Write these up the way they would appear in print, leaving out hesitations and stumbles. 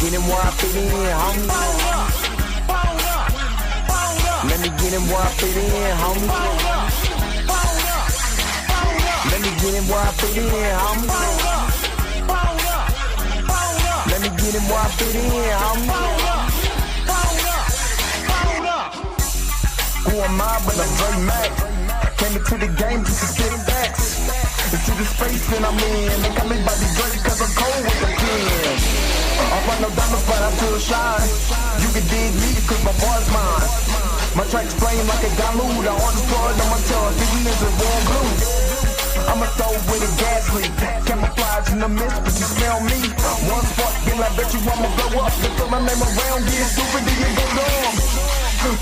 get him where I fit in, homie. Let me get him where I fit in, homie. Let me get him where I fit in, homie. Let me get him where I fit in, homie. Who am I but I'm Dre Mac? Came into the game just to get backs. Into the space that I'm in. They call me Bobby Drake cause I'm cold with the pen. I find no diamonds but I still shine. You can dig me cause my boy's mine. My tracks flame like a dilute. I order blood on my tongue. These niggas warm glue. I'ma throw with a gas leak. Camouflage in the mist, but you smell me. One spark, then I bet you I'ma blow up. Just throw my name around, get stupid, then you go dumb.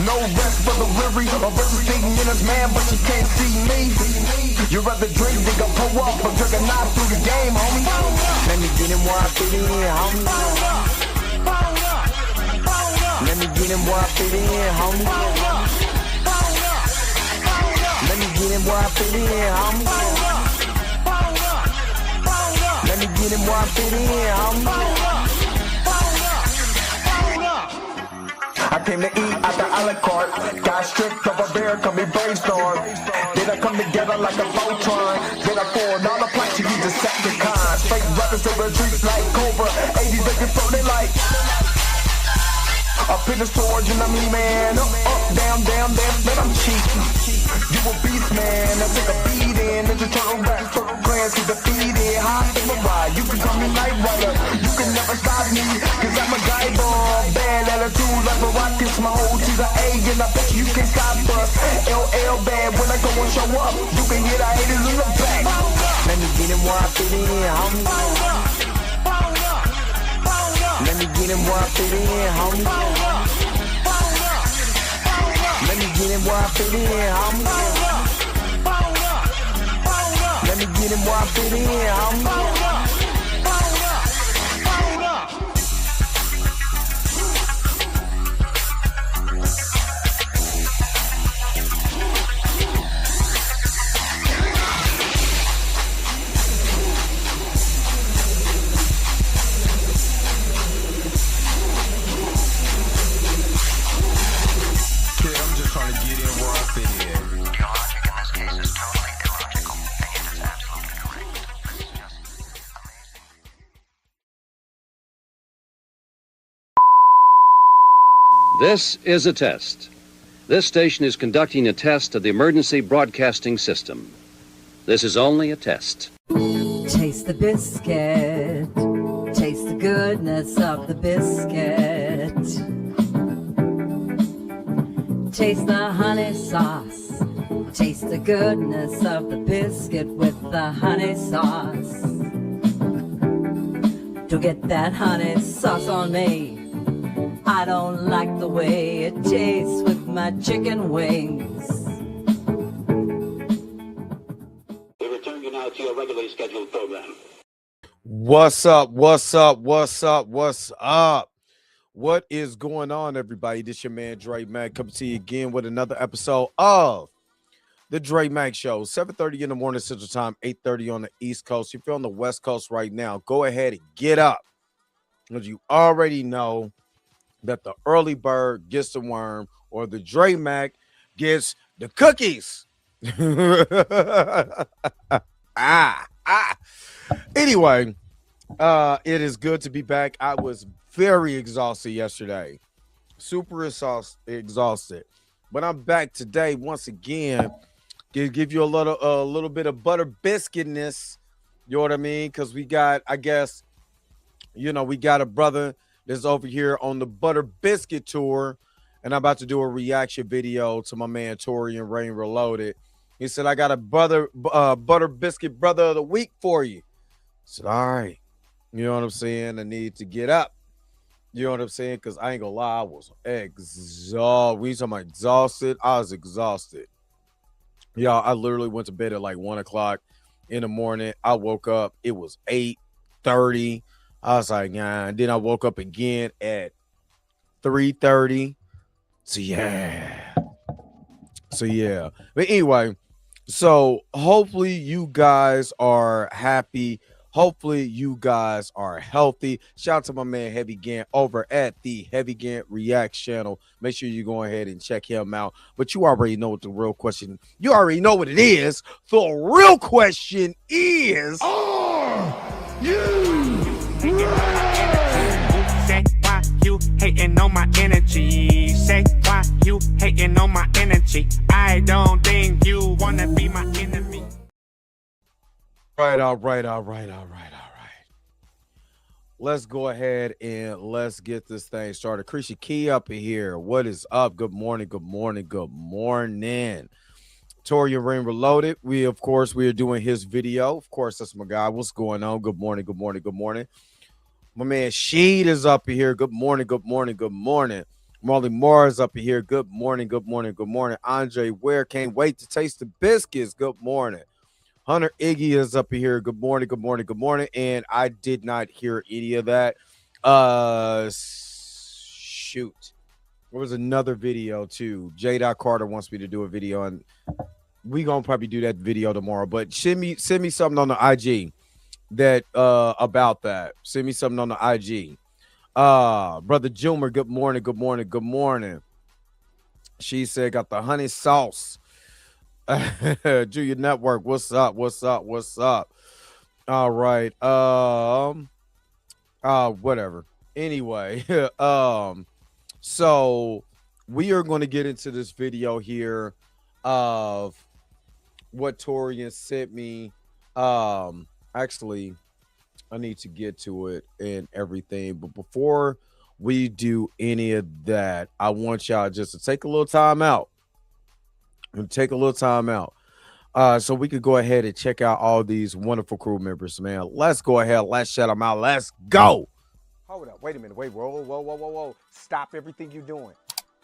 No rest for the weary. A versus thinking in his man, but you can't see me. You rather drink, they gon' pull up. I'm drinking knife through the game, homie. Let me get him where I fit in, homie. Let me get him where I fit in, homie. Let me get him where I fit in, homie. Let me get him where I fit in, homie. I came to eat at the a la carte. Got stripped of a bear, come and brainstorm. Then I come together like a Voltron. Then I poured all the planks, you just set the cons. Fake rappers that retreats like Cobra. 80s they can throw they like. Up in the storage and I'm E-man. Up, down, man, I'm cheap. You a beast, man. I take a beating. Ninja Turtle rap, turtle plans to defeat it. Hot in my ride, you can call me Night Rider. You can never stop me, cause I'm a guy bomb. Bad attitude like a rocket, my whole team's an A, and I bet you can't stop us. LL bad, when I go and show up, you can hear the haters in the back. Let me get him where I fit in, homie. Let me get him where I fit in, homie. Let me get him where I fit in, homie. Let me get him where I fit in, homie. This is a test. This station is conducting a test of the emergency broadcasting system. This is only a test. Taste the biscuit. Taste the goodness of the biscuit. Taste the honey sauce. Taste the goodness of the biscuit with the honey sauce. Don't get that honey sauce on me. I don't like the way it tastes with my chicken wings. We return you now to your regularly scheduled program. What's up? What is going on, everybody? This your man Dre Mac coming to you again with another episode of the Dre Mac Show. 7:30 in the morning Central Time, 8:30 on the East Coast. If you're on the West Coast right now, go ahead and get up, because you already know that the early bird gets the worm, or the Dre Mac gets the cookies. Anyway, it is good to be back. I was very exhausted yesterday, super exhausted, but I'm back today once again to give you a little bit of butter biscuitness. You know what I mean? Because we got, I guess, we got a brother that's over here on the Butter Biscuit tour, and I'm about to do a reaction video to my man Tori and Rain Reloaded. He said, I got a Butter Biscuit Brother of the Week for you. I said, all right. You know what I'm saying? I need to get up. You know what I'm saying? Because I ain't gonna lie, I was exhausted. We talking about exhausted. I was exhausted. Y'all, I literally went to bed at like 1 o'clock in the morning. I woke up. It was 8:30. I was like, nah. And then I woke up again at 3:30. So yeah. But anyway, so hopefully you guys are happy. Hopefully you guys are healthy. Shout out to my man Heavy Gant over at the Heavy Gant React channel. Make sure you go ahead and check him out. But you already know what the real question. You already know what it is. The real question is, are you Say why you hating on my energy? Say why you hating on my energy? I don't think you wanna be my enemy. All right. Let's go ahead and let's get this thing started. Krisha Key up in here. What is up? Good morning. Torian Rain Reloaded. We are doing his video. Of course, that's my guy. What's going on? Good morning. My man Sheed is up in here. Good morning. Marley Moore is up in here. Good morning. Andre Ware can't wait to taste the biscuits. Good morning. Hunter Iggy is up here. Good morning. And I did not hear any of that. Shoot. There was another video too. J. Carter wants me to do a video, and we gonna probably do that video tomorrow. But send me something on the IG that about that. Send me something on the IG. Brother Jumer, good morning. She said got the honey sauce. Junior Network, what's up? All right. Whatever. Anyway, so we are going to get into this video here of what Torian sent me. Actually, I need to get to it and everything, but before we do any of that, I want y'all just to take a little time out. So we could go ahead and check out all these wonderful crew members, man. Let's go ahead. Let's shout them out. Let's go. Hold up. Wait a minute. Whoa. Stop everything you're doing.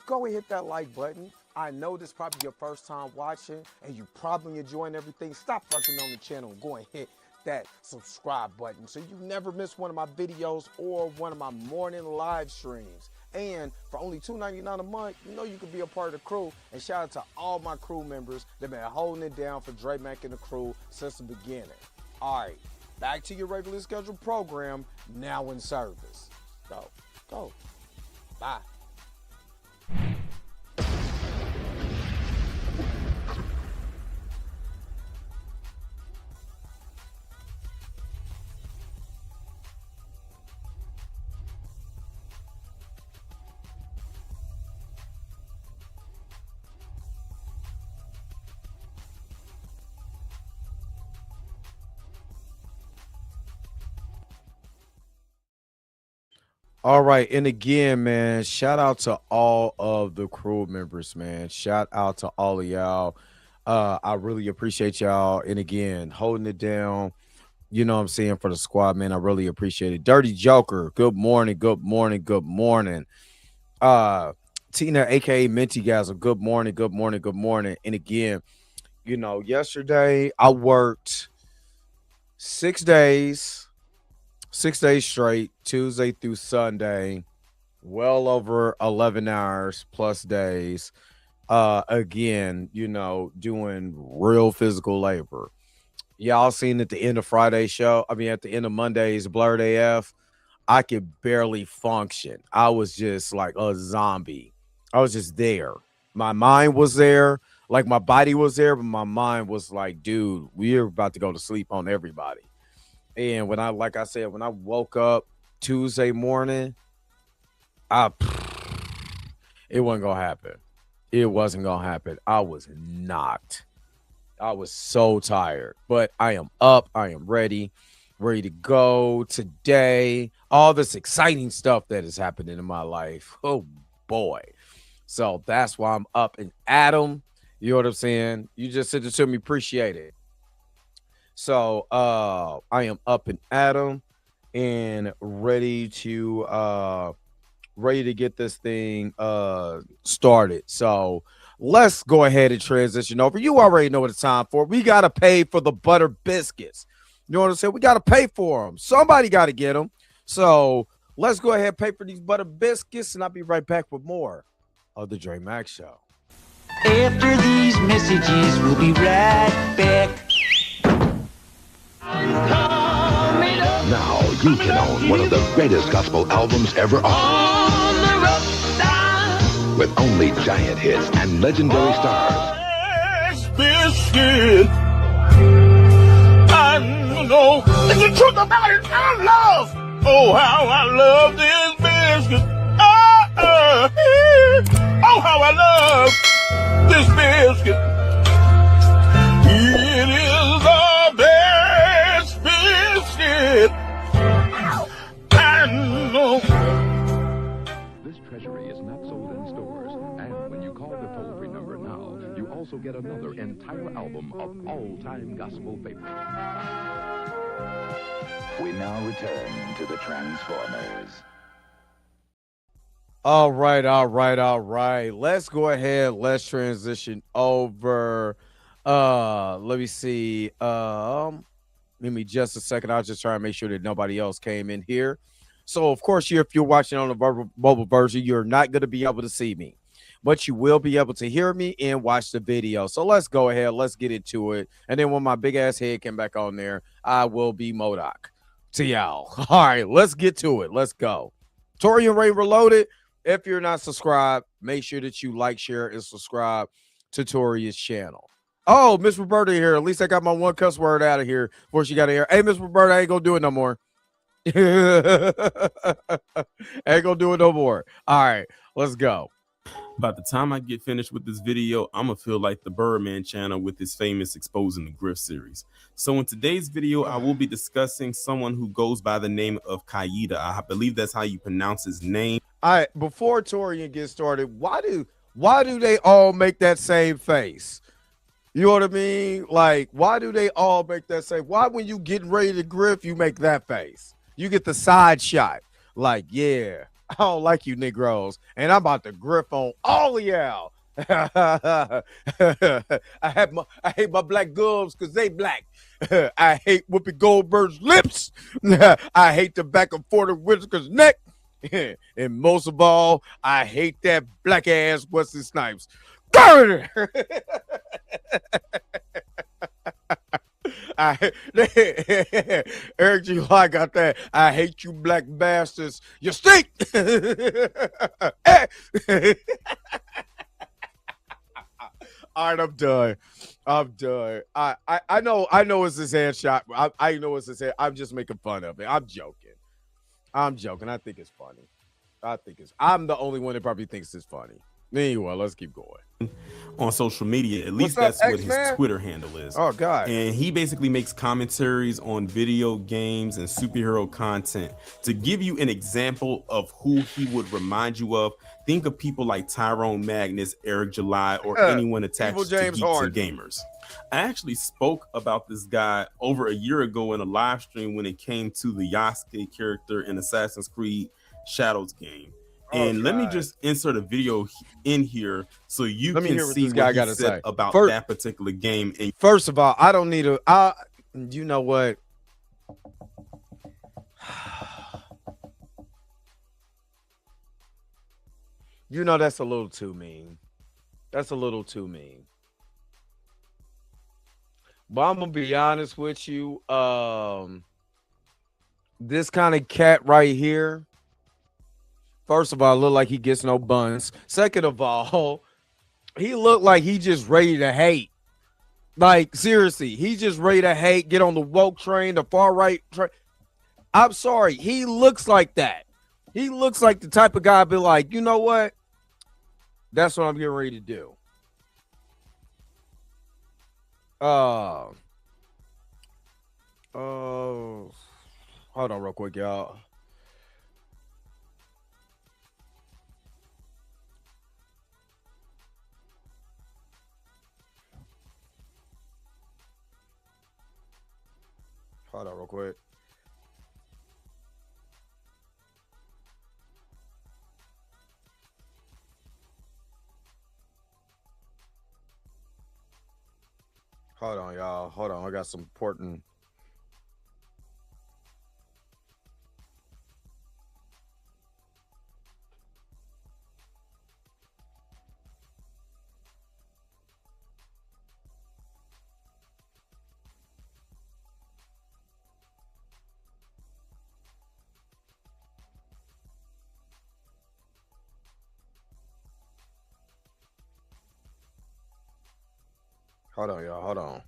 Go and hit that like button. I know this is probably your first time watching, and you probably enjoying everything. Stop fucking on the channel and go and hit that subscribe button so you never miss one of my videos or one of my morning live streams. And for only $2.99 a month, you know you can be a part of the crew. And shout out to all my crew members that been holding it down for Dre Mack and the crew since the beginning. All right, back to your regularly scheduled program, now in service. Go. Bye. All right, and again, man, shout out to all of the crew members, man. Shout out to all of y'all. I really appreciate y'all. And again, holding it down, you know what I'm saying, for the squad, man. I really appreciate it. Dirty Joker, good morning. Tina, aka Minty Gazzle, good morning. And again, you know, yesterday I worked 6 days. 6 days straight, Tuesday through Sunday, well over 11 hours plus days. Again, you know, doing real physical labor. Y'all seen at the end of Friday's show, at the end of Monday's Blurred AF, I could barely function. I was just like a zombie. I was just there. My mind was there, like my body was there, but my mind was like, dude, we're about to go to sleep on everybody. And when I woke up Tuesday morning, it wasn't gonna happen. I was knocked. I was so tired, but I am up. I am ready to go today. All this exciting stuff that is happening in my life. Oh boy. So that's why I'm up and at 'em. You know what I'm saying? You just sent it to me. Appreciate it. So I am up and at 'em and ready to get this thing started. So let's go ahead and transition over. You already know what it's time for. We got to pay for the butter biscuits. You know what I'm saying? We got to pay for them. Somebody got to get them. So let's go ahead and pay for these butter biscuits, and I'll be right back with more of the Dre Mack Show. After these messages, we'll be right back. I'm coming you can own one of the greatest gospel albums ever offered. With only giant hits and legendary stars. Biscuit. I know it's the truth about it. I love. Oh, how I love this biscuit. Oh, how I love this biscuit. It is the best biscuit. I know. This treasury is not sold in stores, and when you call the toll-free number now, you also get another entire album of all-time gospel favorites. We now return to the Transformers. All right. Let's go ahead. Let's transition over. Let me see. Give me just a second. I'll just try and make sure that nobody else came in here. So, of course, if you're watching on the mobile version, you're not going to be able to see me, but you will be able to hear me and watch the video. So let's go ahead. Let's get into it. And then when my big ass head came back on there, I will be MODOK to y'all. All right, let's get to it. Let's go. Torian Ray Reloaded. If you're not subscribed, make sure that you like, share, and subscribe to Toria's channel. Oh, Miss Roberta here. At least I got my one cuss word out of here before she got here. Hey, Miss Roberta, I ain't gonna do it no more. Ain't gonna do it no more. All right, let's go. By the time I get finished with this video, I'm gonna feel like the Birdman channel with his famous Exposing the Grift series. So in today's video, I will be discussing someone who goes by the name of Kaida. I believe that's how you pronounce his name. All right, before Torian gets started, why do they all make that same face? You know what I mean? Like, why do they all make that same? Why when you getting ready to grift, you make that face? You get the side shot. Like, yeah, I don't like you Negroes, and I'm about to grift on all of y'all. I hate my black girls because they black. I hate Whoopi Goldberg's lips. I hate the back and forth of Whitaker's neck. And most of all, I hate that black ass Wesley Snipes. Eric G. I got that. I hate you black bastards. You stink. All right, I'm done. I know it's his headshot. I know it's his head. I'm just making fun of it. I'm joking. I think it's funny. I'm the only one that probably thinks it's funny. Anyway, let's keep going. On social media, at least that's what his Twitter handle is. Oh, God. And he basically makes commentaries on video games and superhero content. To give you an example of who he would remind you of, think of people like Tyrone Magnus, Eric July, or anyone attached to Geeks and Gamers. I actually spoke about this guy over a year ago in a live stream when it came to the Yasuke character in Assassin's Creed Shadows game. And let me just insert a video in here so you can see what he said about that particular game. And first of all, I don't need a. You know what? You know that's a little too mean. But I'm gonna be honest with you. This kind of cat right here. First of all, look like he gets no buns. Second of all, he looked like he just ready to hate. Like, seriously, he just ready to hate, get on the woke train, the far right train. I'm sorry, he looks like that. He looks like the type of guy be like, you know what? That's what I'm getting ready to do. Hold on real quick, y'all. Hold on real quick. Hold on, y'all. Hold on. I got some important. Hold on, y'all. Hold on.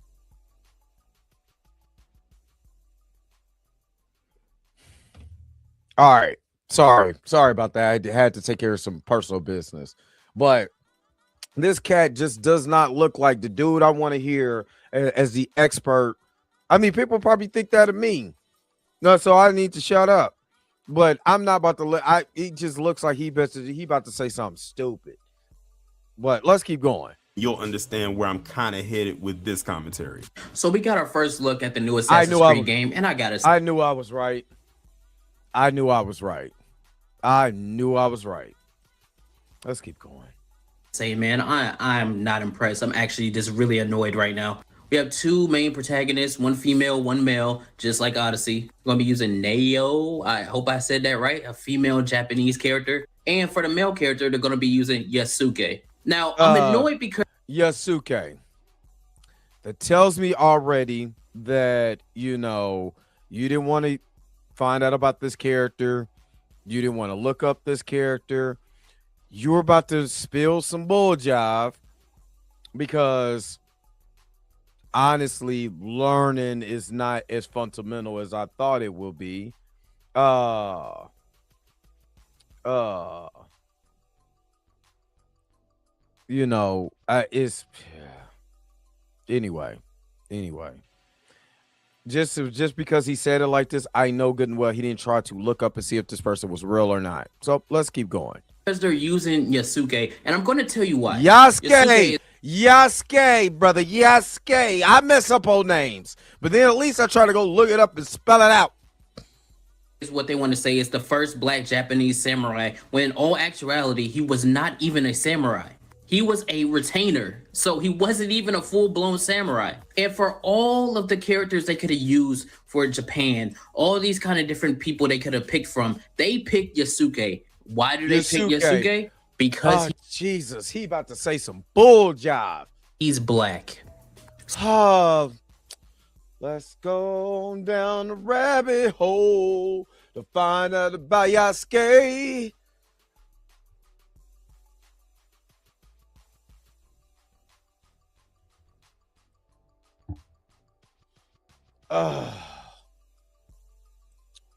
All right. Sorry about that. I had to take care of some personal business. But this cat just does not look like the dude I want to hear as the expert. I mean, people probably think that of me. No, so I need to shut up. But I'm not about to let. He just looks like he about to say something stupid. But let's keep going. You'll understand where I'm kind of headed with this commentary. So we got our first look at the new Assassin's Creed game, and I knew I was right. I knew I was right. Let's keep going. Say, man, I'm not impressed. I'm actually just really annoyed right now. We have two main protagonists, one female, one male, just like Odyssey. We're going to be using Neo. I hope I said that right. A female Japanese character. And for the male character, they're going to be using Yasuke. Now, I'm annoyed because... Yasuke. That tells me already that, you didn't want to find out about this character. You didn't want to look up this character. You were about to spill some bull jive because... honestly, learning is not as fundamental as I thought it will be. It's anyway. Just because he said it like this, I know good and well he didn't try to look up and see if this person was real or not. So let's keep going. Because they're using Yasuke, and I'm going to tell you why. Yasuke, brother, Yasuke. I mess up old names, but then at least I try to go look it up and spell it out. Is what they want to say is the first black Japanese samurai, when in all actuality, he was not even a samurai. He was a retainer, so he wasn't even a full-blown samurai. And for all of the characters they could have used for Japan, all these kind of different people they could have picked from, they picked Yasuke. Why do they pick Yasuke? Because Jesus, he about to say some bull job. He's black. Let's go down the rabbit hole to find out about Yasuke.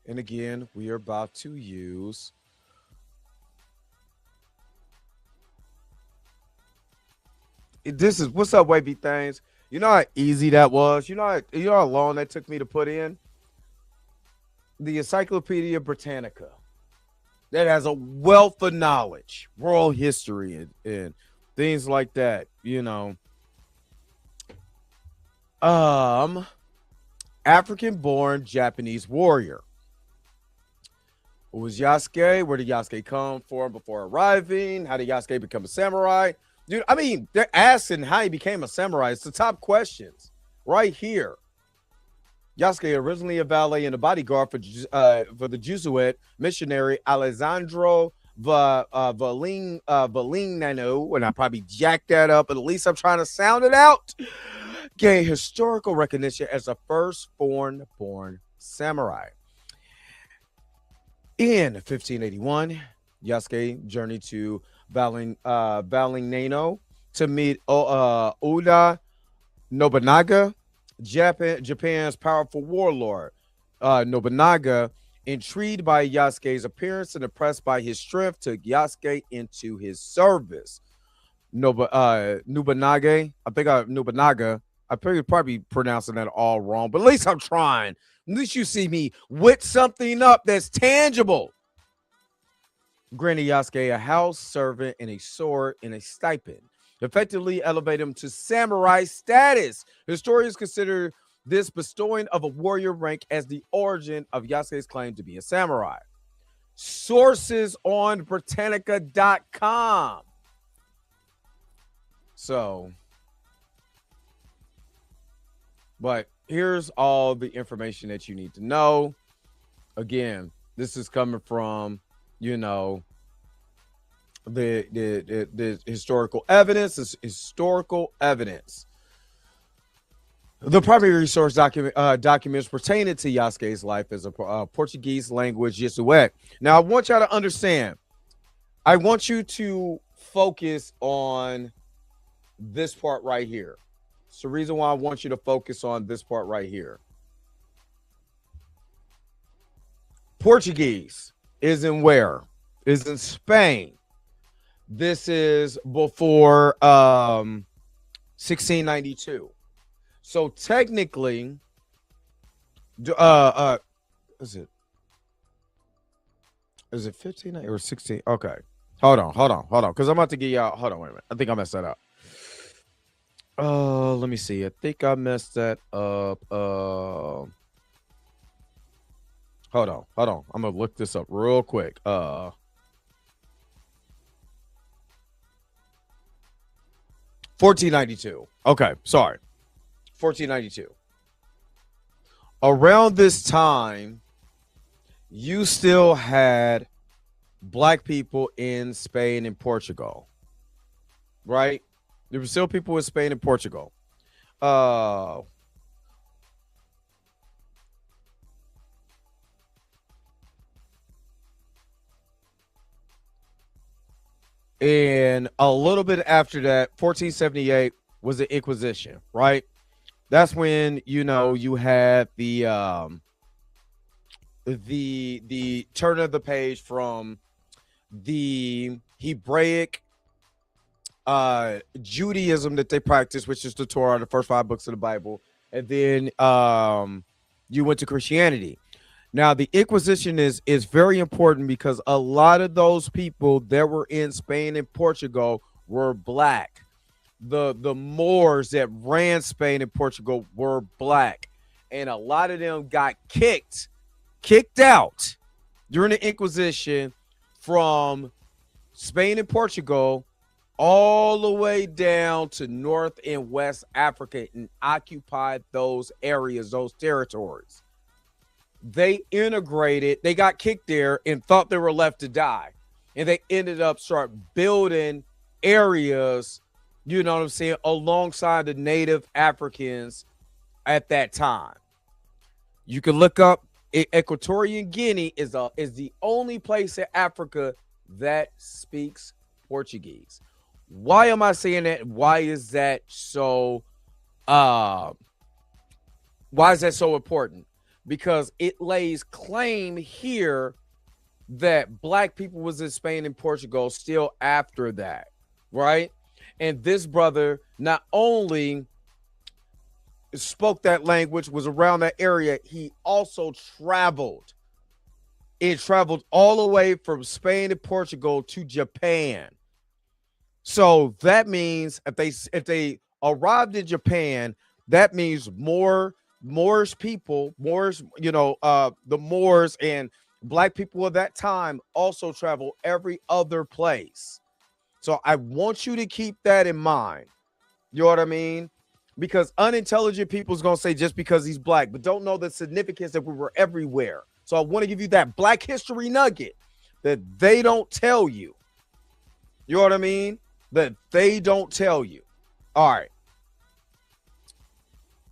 And again, we are about to use this is what's up, wavy things. You know how easy that was. You know how long that took me to put in the Encyclopedia Britannica. That has a wealth of knowledge, world history, and things like that. African-born Japanese warrior. Who was Yasuke? Where did Yasuke come from before arriving? How did Yasuke become a samurai? Dude, I mean, they're asking how he became a samurai. It's the top questions right here. Yasuke, originally a valet and a bodyguard for the Jesuit missionary Alessandro Valignano, and I probably jacked that up, but at least I'm trying to sound it out. Gained historical recognition as the first foreign-born samurai. In 1581, Yasuke journeyed to Valignano to meet Oda Nobunaga, Japan's powerful warlord. Nobunaga, intrigued by Yasuke's appearance and impressed by his strength, took Yasuke into his service. Nobunaga, I'm probably pronouncing that all wrong, but at least I'm trying. At least you see me with something up that's tangible. Granted Yasuke a house, servant, and a sword, and a stipend. Effectively elevate him to samurai status. Historians consider this bestowing of a warrior rank as the origin of Yasuke's claim to be a samurai. Sources on Britannica.com. So, but here's all the information that you need to know. Again, this is coming from, the historical evidence. Is historical evidence. The primary source documents pertaining to Yasuke's life as a Portuguese language Jesuit. Now, I want y'all to understand. I want you to focus on this part right here. It's the reason why I want you to focus on this part right here. Portuguese is in where? Is in Spain. This is before 1692. So technically, is it 15 or 16? Okay. Hold on. Because I'm about to get y'all. Hold on, wait a minute. I think I messed that up. Let me see. I think I messed that up. Hold on. I'm gonna look this up real quick. 1492. Okay, sorry. 1492. Around this time, you still had black people in Spain and Portugal, right? There were still people in Spain and Portugal. And a little bit after that, 1478 was the Inquisition, right? That's when, you know, you had the turn of the page from the Hebraic Judaism that they practiced, which is the Torah, the first 5 books of the Bible, and then you went to Christianity. Now, the Inquisition is very important because a lot of those people that were in Spain and Portugal were black. The Moors that ran Spain and Portugal were black, and a lot of them got kicked out during the Inquisition from Spain and Portugal all the way down to North and West Africa and occupied those areas, those territories. They integrated, they got kicked there and thought they were left to die. And they ended up start building areas, you know what I'm saying, alongside the native Africans at that time. You can look up Equatorial Guinea is the only place in Africa that speaks Portuguese. Why am I saying that? Why is that so important? Because it lays claim here that black people was in Spain and Portugal still after that, right? And this brother not only spoke that language, was around that area, he also traveled. It traveled all the way from Spain and Portugal to Japan. So that means if they arrived in Japan, that means Moors people, you know, the Moors and black people of that time also travel every other place. So I want you to keep that in mind. You know what I mean? Because unintelligent people is going to say just because he's black, but don't know the significance that we were everywhere. So I want to give you that black history nugget that they don't tell you. You know what I mean? That they don't tell you. All right.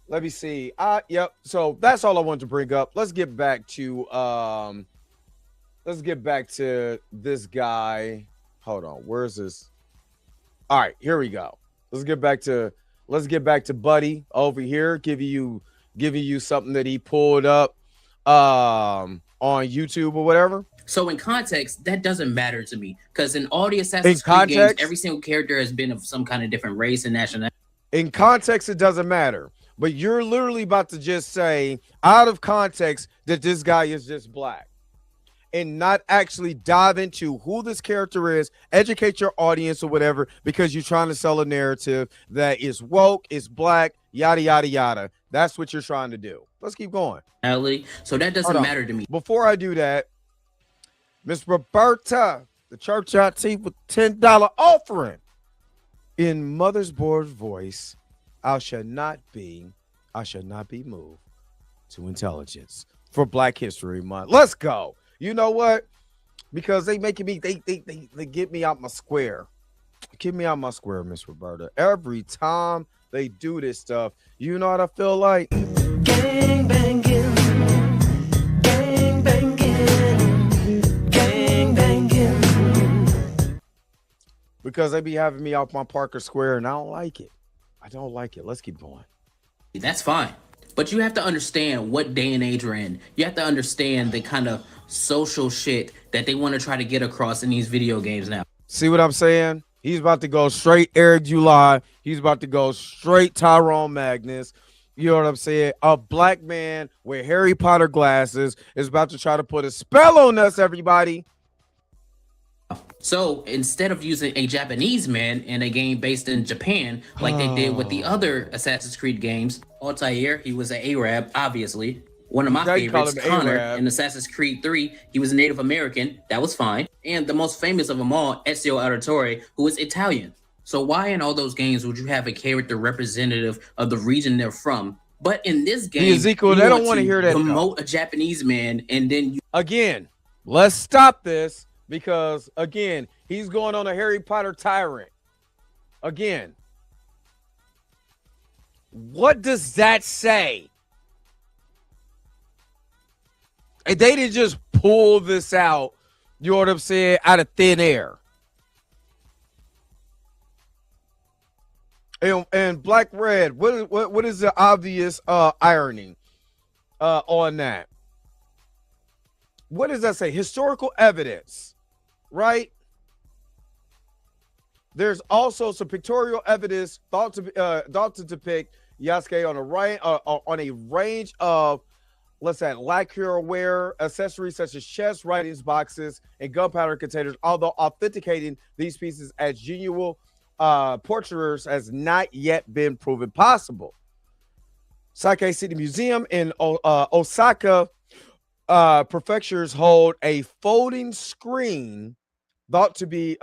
Let me see. Yep. So that's all I wanted to bring up. Let's get back to this guy. Hold on. Where's this? All right, here we go. Let's get back to Buddy over here, giving you something that he pulled up on YouTube or whatever. So in context, that doesn't matter to me because in all the Assassin's Creed games, every single character has been of some kind of different race and nationality. In context, it doesn't matter. But you're literally about to just say out of context that this guy is just black and not actually dive into who this character is, educate your audience or whatever, because you're trying to sell a narrative that is woke, is black, yada, yada, yada. That's what you're trying to do. Let's keep going. So that doesn't matter to me. Before I do that, Miss Roberta, the church IT with $10 offering. In Mother's Board voice, I shall not be moved to intelligence for Black History Month. Let's go. You know what? Because they making me, they get me out my square. Get me out my square, Miss Roberta. Every time they do this stuff, you know what I feel like? Gang banging, gang banging, gang banging. Because they be having me out my Parker Square, and I don't like it. I don't like it. Let's keep going. That's fine. But you have to understand what day and age we're in. You have to understand the kind of social shit that they want to try to get across in these video games now. See what I'm saying? He's about to go straight Eric July. He's about to go straight Tyrone Magnus. You know what I'm saying? A black man with Harry Potter glasses is about to try to put a spell on us, everybody. So instead of using a Japanese man in a game based in Japan, like they did with the other Assassin's Creed games, Altair, he was an Arab, obviously. One of my favorites, Connor, in Assassin's Creed 3, he was Native American. That was fine. And the most famous of them all, Ezio Auditore, who is Italian. So why in all those games would you have a character representative of the region they're from? But in this game, Ezekiel, they don't want to hear that. Promote a Japanese man, and then you again, let's stop this because again, he's going on a Harry Potter tyrant. Again, what does that say? And they didn't just pull this out, you know what I'm saying, out of thin air. And Black Red, what is the obvious irony on that? What does that say? Historical evidence, right? There's also some pictorial evidence thought to depict Yasuke on a range of, let's say, lacquerware accessories such as chest writings boxes and gunpowder containers, although authenticating these pieces as genuine portraitures has not yet been proven possible. Sakai City Museum in Osaka prefectures hold a folding screen thought to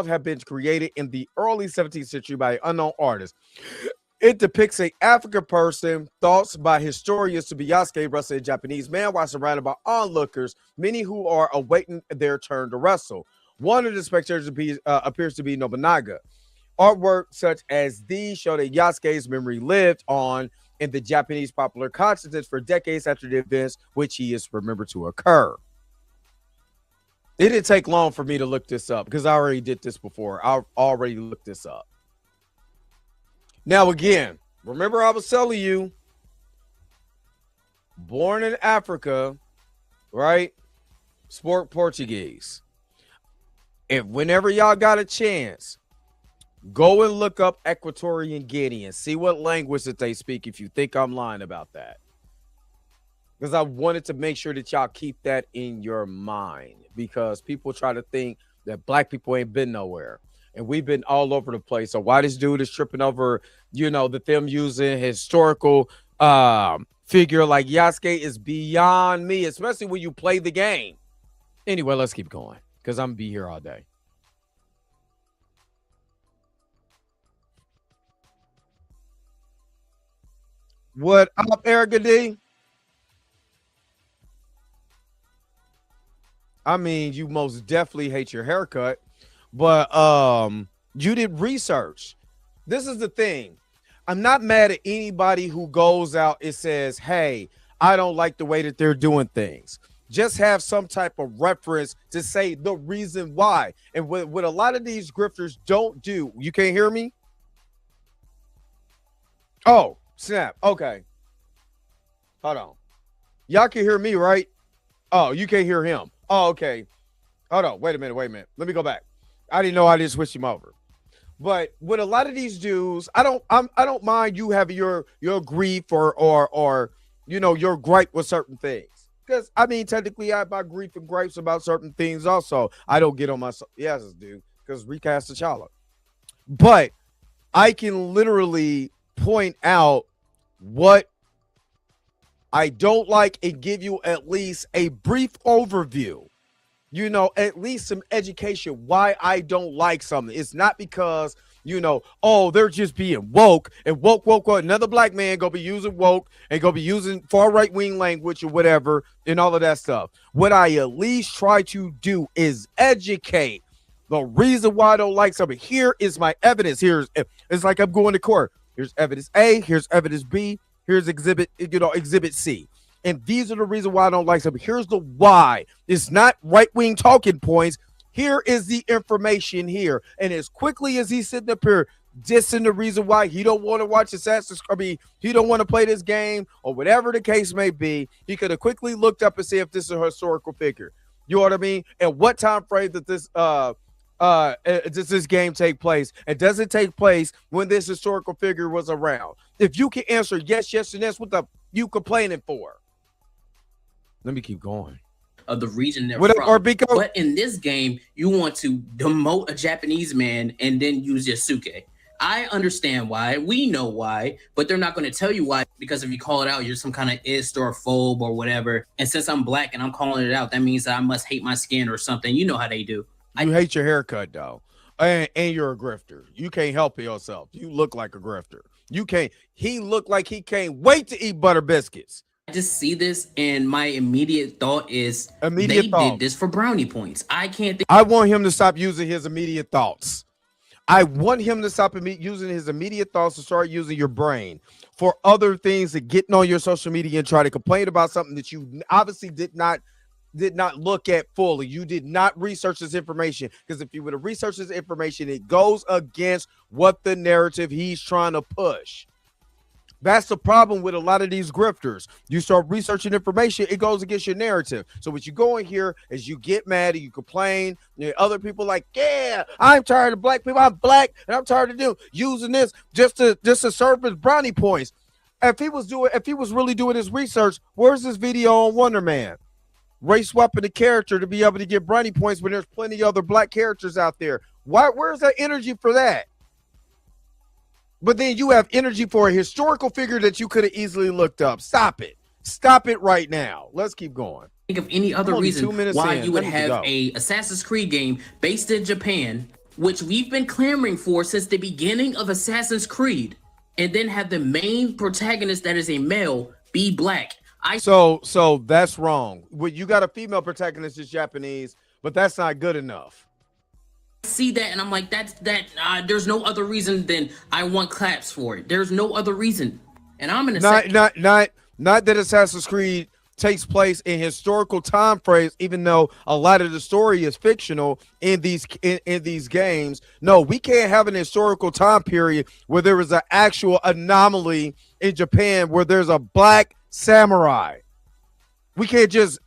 have been created in the early 17th century by an unknown artist. It depicts an African person, thought by historians to be Yasuke wrestling a Japanese man while surrounded by onlookers, many who are awaiting their turn to wrestle. One of the spectators appears to be Nobunaga. Artwork such as these show that Yasuke's memory lived on in the Japanese popular consciousness for decades after the events which he is remembered to occur. It didn't take long for me to look this up because I already did this before. I already looked this up. Now, again, remember I was telling you, born in Africa, right? Sport Portuguese. If whenever y'all got a chance, go and look up Equatorian Guinea and see what language that they speak if you think I'm lying about that. Because I wanted to make sure that y'all keep that in your mind because people try to think that black people ain't been nowhere. And we've been all over the place. So why this dude is tripping over, that them using historical figure like Yasuke is beyond me, especially when you play the game. Anyway, let's keep going because I'm going to be here all day. What up, Erica D? I mean, you most definitely hate your haircut, but you did research. This is the thing. I'm not mad at anybody who goes out and says, hey, I don't like the way that they're doing things. Just have some type of reference to say the reason why. And what a lot of these grifters don't do, you can't hear me? Oh, snap. Okay. Hold on. Y'all can hear me, right? Oh, you can't hear him. Oh, okay. Hold on. Wait a minute. Let me go back. I didn't know I didn't switch him over. But with a lot of these dudes, I don't mind you having your grief or your gripe with certain things. Because I mean, technically, I have my grief and gripes about certain things also. I don't get on my yes, dude, because recast T'Challa. But I can literally point out what I don't like and give you at least a brief overview. At least some education why I don't like something. It's not because, they're just being woke and woke. Another black man gonna be using woke and gonna be using far right wing language or whatever and all of that stuff. What I at least try to do is educate. The reason why I don't like something. Here is my evidence. It's like I'm going to court. Here's evidence A. Here's evidence B. Here's exhibit C. And these are the reasons why I don't like something. Here's the why. It's not right-wing talking points. Here is the information here. And as quickly as he's sitting up here dissing the reason why he don't want to watch Assassin's Creed. I mean, he don't want to play this game or whatever the case may be. He could have quickly looked up and see if this is a historical figure. You know what I mean? And what time frame did this does this game take place? And does it take place when this historical figure was around? If you can answer yes, yes, and yes, what the you complaining for? Let me keep going. Of the region they're What, from. or because, but in this game, you want to demote a Japanese man and then use Yasuke. I understand why. We know why, but they're not going to tell you why, because if you call it out, you're some kind of ist or phobe or whatever. And since I'm black and I'm calling it out, that means that I must hate my skin or something. You know how they do. You hate your haircut, though. And you're a grifter. You can't help yourself. You look like a grifter. You can't. He looked like he can't wait to eat butter biscuits. I just see this, and my immediate thought is they did this for brownie points. I can't think. I want him to stop using his immediate thoughts. I want him to stop using his immediate thoughts and start using your brain for other things and getting on your social media and try to complain about something that you obviously did not look at fully. You did not research this information, because if you would have researched this information, it goes against what the narrative he's trying to push. That's the problem with a lot of these grifters. You start researching information, it goes against your narrative. So what you go in here is you get mad and you complain. Other people like, yeah, I'm tired of black people. I'm black and I'm tired of using this just to serve as brownie points. If he was really doing his research, where's this video on Wonder Man? Race swapping the character to be able to get brownie points when there's plenty of other black characters out there. Where's that energy for that? But then you have energy for a historical figure that you could have easily looked up. Stop it. Stop it right now. Let's keep going. Think of any other reason why you would have a Assassin's Creed game based in Japan, which we've been clamoring for since the beginning of Assassin's Creed, and then have the main protagonist that is a male be black. So that's wrong. You got a female protagonist that's Japanese, but that's not good enough. See that and I'm like, there's no other reason than I want claps for it. There's no other reason. And I'm in a not that Assassin's Creed takes place in historical time frames, even though a lot of the story is fictional in these games. No, we can't have an historical time period where there is an actual anomaly in Japan where there's a black samurai. We can't just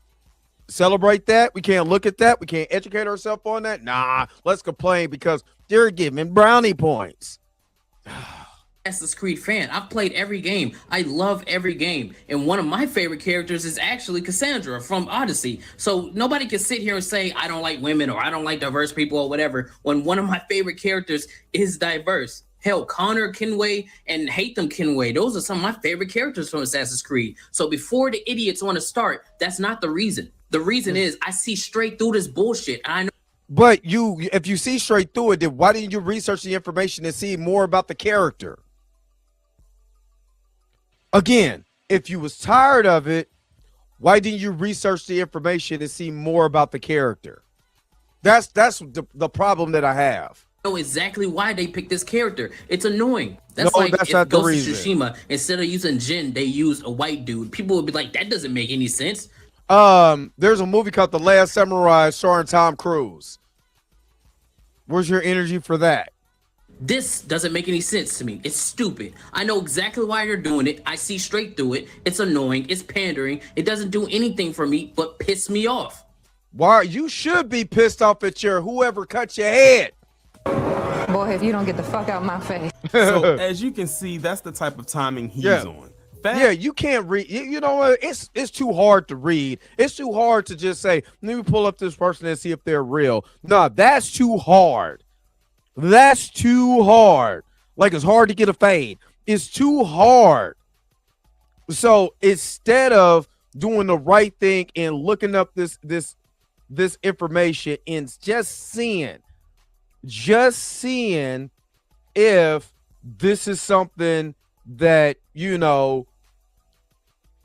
celebrate that. We can't look at that. We can't educate ourselves on that. Nah, let's complain because they're giving brownie points. Assassin's Creed fan. I've played every game. I love every game. And one of my favorite characters is actually Cassandra from Odyssey. So nobody can sit here and say, I don't like women or I don't like diverse people or whatever, when one of my favorite characters is diverse. Hell, Connor Kenway and Hatham Kenway, those are some of my favorite characters from Assassin's Creed. So before the idiots want to start, that's not the reason. The reason is I see straight through this bullshit. I know. But if you see straight through it, then why didn't you research the information and see more about the character? Again, if you was tired of it, why didn't you research the information and see more about the character? That's the problem that I have. Know exactly why they picked this character. It's annoying. That's no, like that's if not the Ghost of reason. Tsushima, instead of using Jin, they used a white dude. People would be like, that doesn't make any sense. There's a movie called The Last Samurai starring Tom Cruise. Where's your energy for that? This doesn't make any sense to me. It's stupid. I know exactly why you're doing it. I see straight through it. It's annoying. It's pandering. It doesn't do anything for me but piss me off. Why? You should be pissed off at whoever cut your head. Boy, if you don't get the fuck out my face. So as you can see, that's the type of timing he's on. Yeah, you can't read. You know what? It's too hard to read. It's too hard to just say, let me pull up this person and see if they're real. No, that's too hard. That's too hard. Like it's hard to get a fade. It's too hard. So instead of doing the right thing and looking up this information and just seeing if this is something that,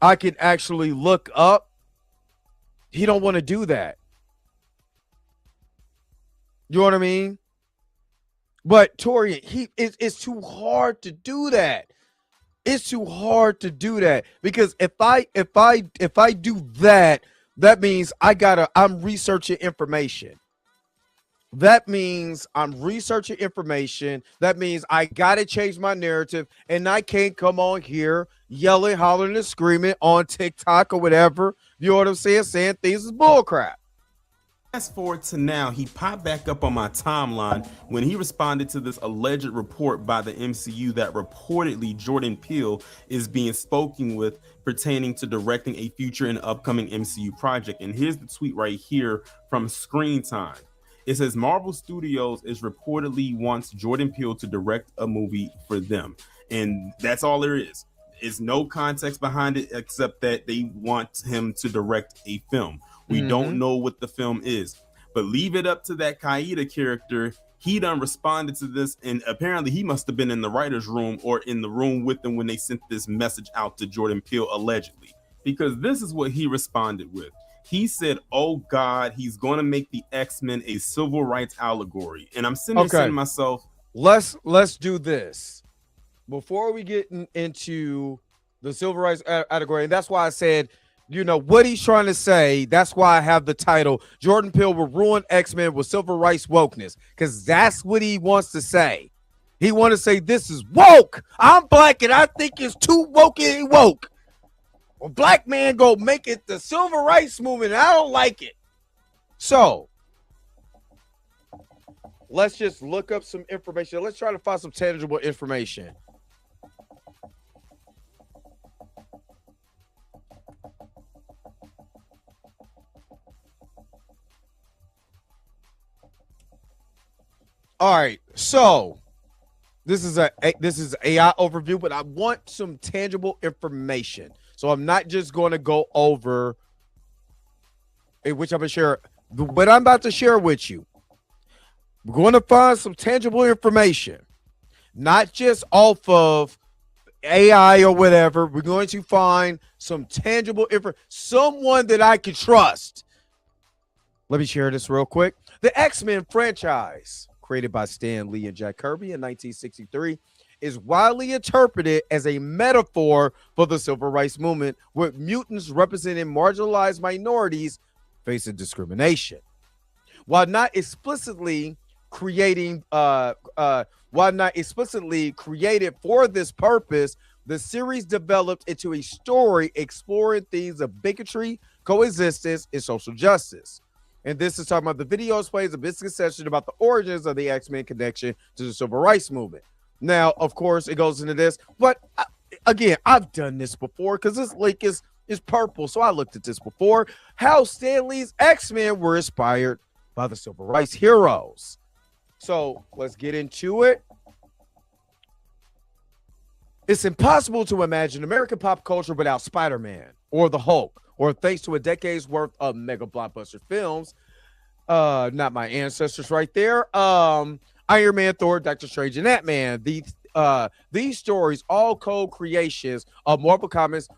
I can actually look up, he don't want to do that. You know what I mean? But Torian, it's too hard to do that. It's too hard to do that because if I do that, that means I'm researching information. That means I'm researching information. That means I got to change my narrative, and I can't come on here yelling, hollering, and screaming on TikTok or whatever. You know what I'm saying? Saying things is bullcrap. Fast forward to now, he popped back up on my timeline when he responded to this alleged report by the MCU that reportedly Jordan Peele is being spoken with pertaining to directing a future and upcoming MCU project. And here's the tweet right here from Screen Time. It says Marvel Studios is reportedly wants Jordan Peele to direct a movie for them. And that's all there is. There's no context behind it except that they want him to direct a film. We don't know what the film is, but leave it up to that Qaeda character. He done responded to this, and apparently he must have been in the writer's room or in the room with them when they sent this message out to Jordan Peele, allegedly, because this is what he responded with. He said, oh God, he's going to make the X-Men a civil rights allegory. And I'm sitting there saying to myself, let's do this. Before we get into the civil rights allegory, and that's why I said, you know, what he's trying to say, that's why I have the title, Jordan Peele will ruin X-Men with civil rights wokeness, because that's what he wants to say. He want to say this is woke. I'm black and I think it's too woke and woke. Well, black man go make it the civil rights movement, and I don't like it. So, let's just look up some information. Let's try to find some tangible information. All right, so this is AI overview, but I want some tangible information. So I'm not just going to go over which I'm going to share, but I'm about to share with you. We're going to find some tangible information, not just off of AI or whatever. We're going to find some tangible information, someone that I can trust. Let me share this real quick. The X-Men franchise, created by Stan Lee and Jack Kirby in 1963, is widely interpreted as a metaphor for the civil rights movement, with mutants representing marginalized minorities facing discrimination. While not explicitly created for this purpose, the series developed into a story exploring themes of bigotry, coexistence, and social justice. And this is talking about the video explains a misconception about the origins of the X-Men connection to the civil rights movement. Now, of course, it goes into this, but again, I've done this before because this link is purple, so I looked at this before. How Stan Lee's X-Men were inspired by the civil rights heroes. So let's get into it. It's impossible to imagine American pop culture without Spider-Man or the Hulk, or thanks to a decade's worth of mega blockbuster films. Not my ancestors right there. Iron Man, Thor, Doctor Strange, and Ant-Man. These stories, all co-creations of Marvel Comics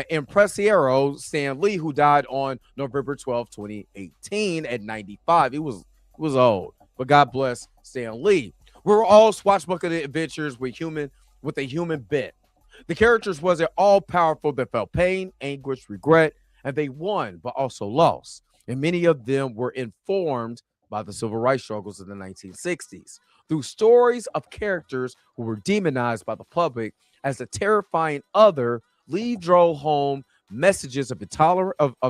impresario Stan Lee, who died on November 12, 2018 at 95. He was old, but God bless Stan Lee. We're all swashbuckling adventures with a human bit. The characters wasn't all powerful. They felt pain, anguish, regret, and they won, but also lost. And many of them were informed by the civil rights struggles of the 1960s through stories of characters who were demonized by the public as a terrifying other. Lee drove home messages of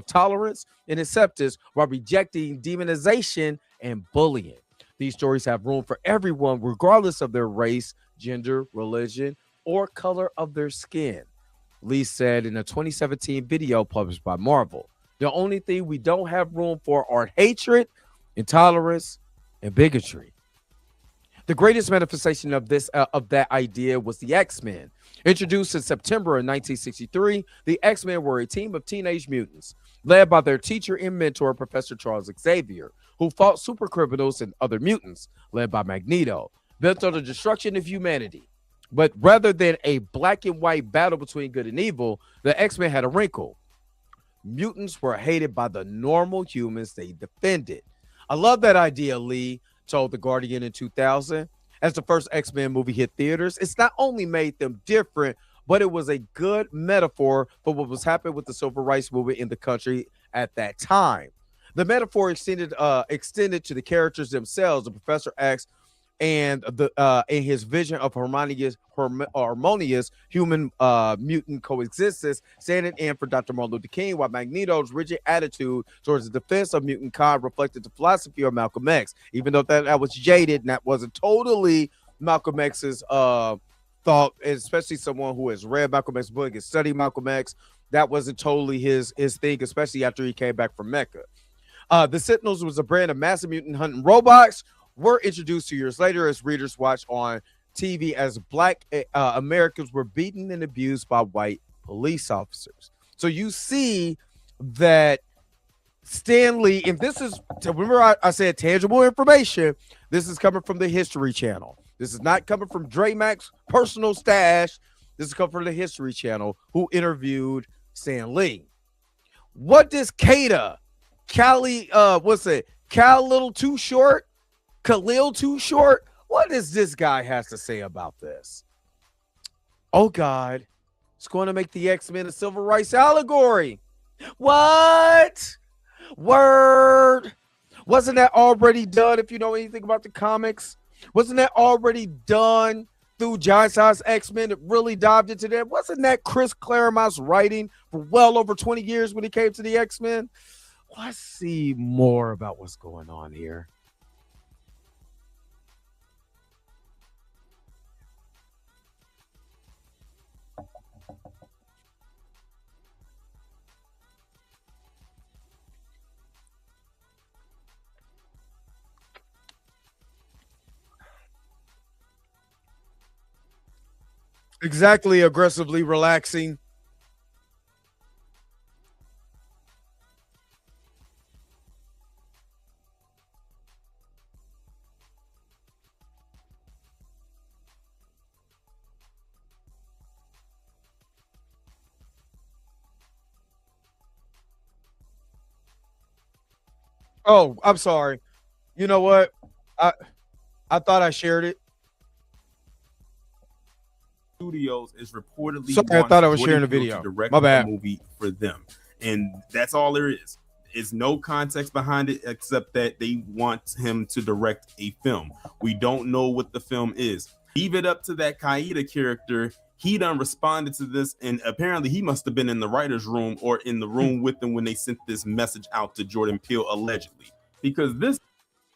tolerance and acceptance while rejecting demonization and bullying. These stories have room for everyone, regardless of their race, gender, religion, or color of their skin. Lee said in a 2017 video published by Marvel, the only thing we don't have room for are hatred, intolerance, and bigotry. The greatest manifestation of that idea was the X-Men. Introduced in September of 1963, the X-Men were a team of teenage mutants led by their teacher and mentor, Professor Charles Xavier, who fought super criminals and other mutants, led by Magneto, bent on the destruction of humanity. But rather than a black and white battle between good and evil, the X-Men had a wrinkle. Mutants were hated by the normal humans they defended. I love that idea, Lee told The Guardian in 2000. As the first X-Men movie hit theaters, it's not only made them different, but it was a good metaphor for what was happening with the civil rights movement in the country at that time. The metaphor extended to the characters themselves. The Professor X and the in his vision of harmonious human mutant coexistence, standing in for Dr. Martin Luther King, while Magneto's rigid attitude towards the defense of mutant kind reflected the philosophy of Malcolm X, even though that was jaded and that wasn't totally Malcolm X's thought, especially someone who has read Malcolm X's book and studied Malcolm X. That wasn't totally his thing, especially after he came back from Mecca. The Sentinels was a brand of massive mutant hunting robots. Were introduced 2 years later as readers watched on TV as Black Americans were beaten and abused by white police officers. So you see that Stan Lee, and this is, remember I said tangible information, this is coming from the History Channel. This is not coming from Dre Mac's personal stash. This is coming from the History Channel, who interviewed Stan Lee. What does Cal Little Too Short? Khalil Too Short? What does this guy has to say about this? Oh God, it's going to make the X-Men a civil rights allegory. What? Word. Wasn't that already done? If you know anything about the comics, wasn't that already done through John Size X-Men that really dived into that? Wasn't that Chris Claremont's writing for well over 20 years when he came to the X-Men? Let's see more about what's going on here. Exactly, aggressively relaxing. Oh, I'm sorry. You know what? I thought I shared it. Studios is reportedly Sorry, I thought I was sharing Jordan the Peele video. to direct My bad. a movie for them, and that's all there is. Is no context behind it except that they want him to direct a film. We don't know what the film is. Leave it up to that Qaeda character. He done responded to this, and apparently he must have been in the writer's room or in the room with them when they sent this message out to Jordan Peele, allegedly. Because this,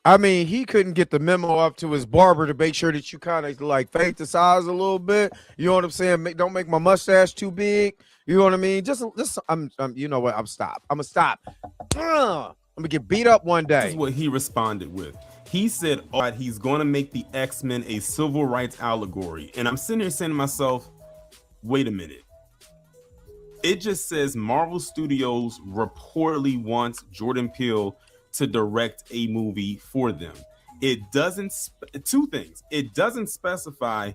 I mean, he couldn't get the memo up to his barber to make sure that you kind of like fake the size a little bit. You know what I'm saying? Don't make my mustache too big. You know what I mean? Just I'm you know what? I'm gonna stop. I'm gonna get beat up one day. this is what he responded with. He said, "Oh, he's going to make the X-Men a civil rights allegory." And I'm sitting here saying to myself, "Wait a minute." It just says Marvel Studios reportedly wants Jordan Peele to direct a movie for them. It doesn't two things. It doesn't specify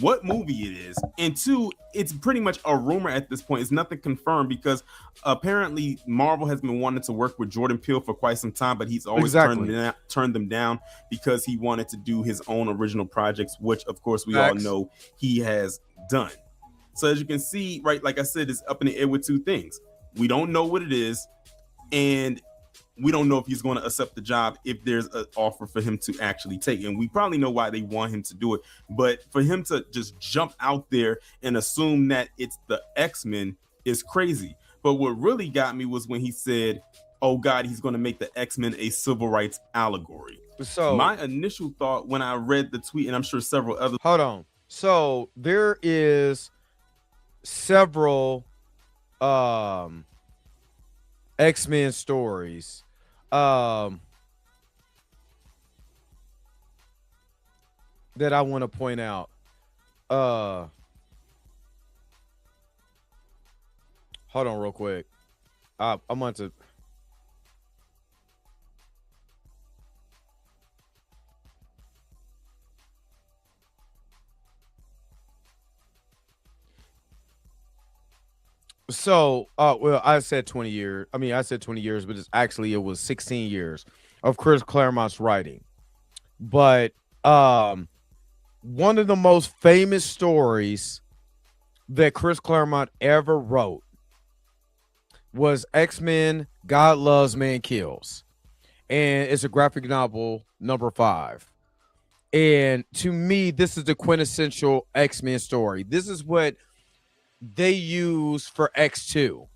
what movie it is, and two, it's pretty much a rumor at this point. It's nothing confirmed because apparently Marvel has been wanting to work with Jordan Peele for quite some time, but he's always turned them down because he wanted to do his own original projects, which of course we all know he has done. So as you can see, right, like I said, it's up in the air with two things. We don't know what it is, and we don't know if he's going to accept the job if there's an offer for him to actually take. And we probably know why they want him to do it. But for him to just jump out there and assume that it's the X-Men is crazy. But what really got me was when he said, oh God, he's going to make the X-Men a civil rights allegory. So my initial thought when I read the tweet, and I'm sure several others. Hold on. So there is several X-Men stories that I want to point out. Hold on real quick. I'm going to So, well, I said 20 years. I mean, I said 20 years, but it was 16 years of Chris Claremont's writing. But one of the most famous stories that Chris Claremont ever wrote was X-Men God Loves, Man Kills. And it's a graphic novel, number 5. And to me, this is the quintessential X-Men story. This is what they use for X2,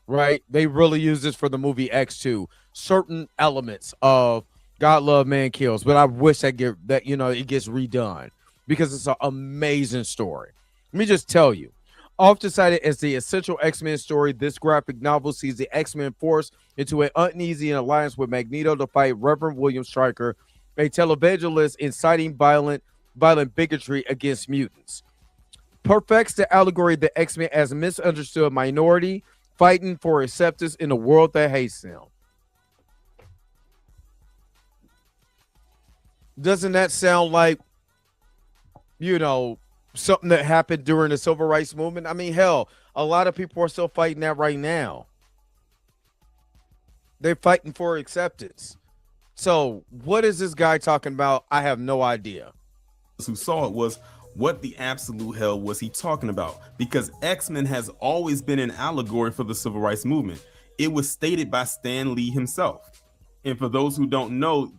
right? They really use this for the movie X2. Certain elements of God Love Man Kills, but I wish that it gets redone because it's an amazing story. Let me just tell you, often cited as the essential X-Men story, this graphic novel sees the X-Men forced into an uneasy alliance with Magneto to fight Reverend William Stryker, a televangelist inciting violent bigotry against mutants. Perfects the allegory of the X-Men as a misunderstood minority fighting for acceptance in a world that hates them. Doesn't that sound like, something that happened during the civil rights movement? I mean, hell, a lot of people are still fighting that right now. They're fighting for acceptance. So what is this guy talking about? I have no idea. Who saw it was, what the absolute hell was he talking about? Because X-Men has always been an allegory for the civil rights movement. It was stated by Stan Lee himself. And for those who don't know,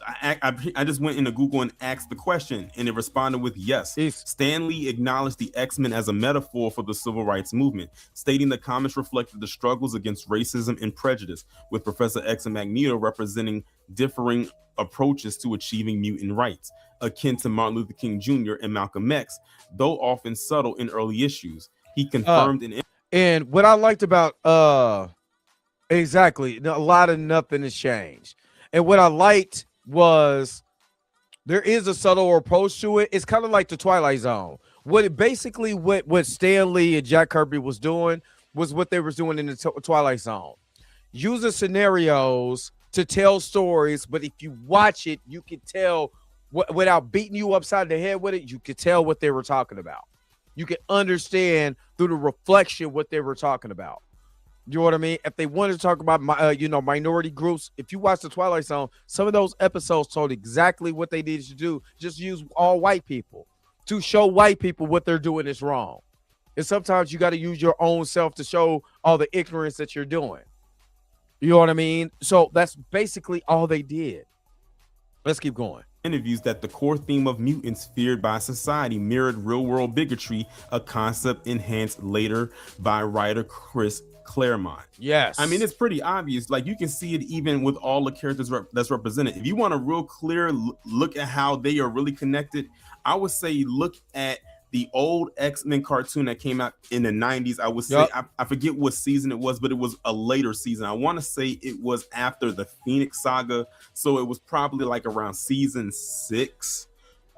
I just went into Google and asked the question, and it responded with yes. Stan Lee acknowledged the X-Men as a metaphor for the civil rights movement, stating the comics reflected the struggles against racism and prejudice, with Professor X and Magneto representing differing approaches to achieving mutant rights, akin to Martin Luther King Jr. and Malcolm X, though often subtle in early issues. He confirmed and what I liked about exactly, a lot of nothing has changed. And what I liked was there is a subtle approach to it. It's kind of like the Twilight Zone. What Stan Lee and Jack Kirby was doing was what they were doing in the Twilight Zone, using scenarios to tell stories. But if you watch it, you can tell without beating you upside the head with it. You could tell what they were talking about. You can understand through the reflection what they were talking about. You know what I mean? If they wanted to talk about minority groups, if you watch the Twilight Zone, some of those episodes told exactly what they needed to do. Just use all white people to show white people what they're doing is wrong. And sometimes you got to use your own self to show all the ignorance that you're doing. You know what I mean? So that's basically all they did. Let's keep going. Interviews that the core theme of mutants feared by society mirrored real-world bigotry, a concept enhanced later by writer Chris Claremont. Yes. I mean, it's pretty obvious. Like, you can see it even with all the characters that's represented. If you want a real clear look at how they are really connected, I would say look at the old X-Men cartoon that came out in the 90s. I would say, I forget what season it was, but it was a later season. I want to say it was after the Phoenix Saga. So it was probably like around season 6.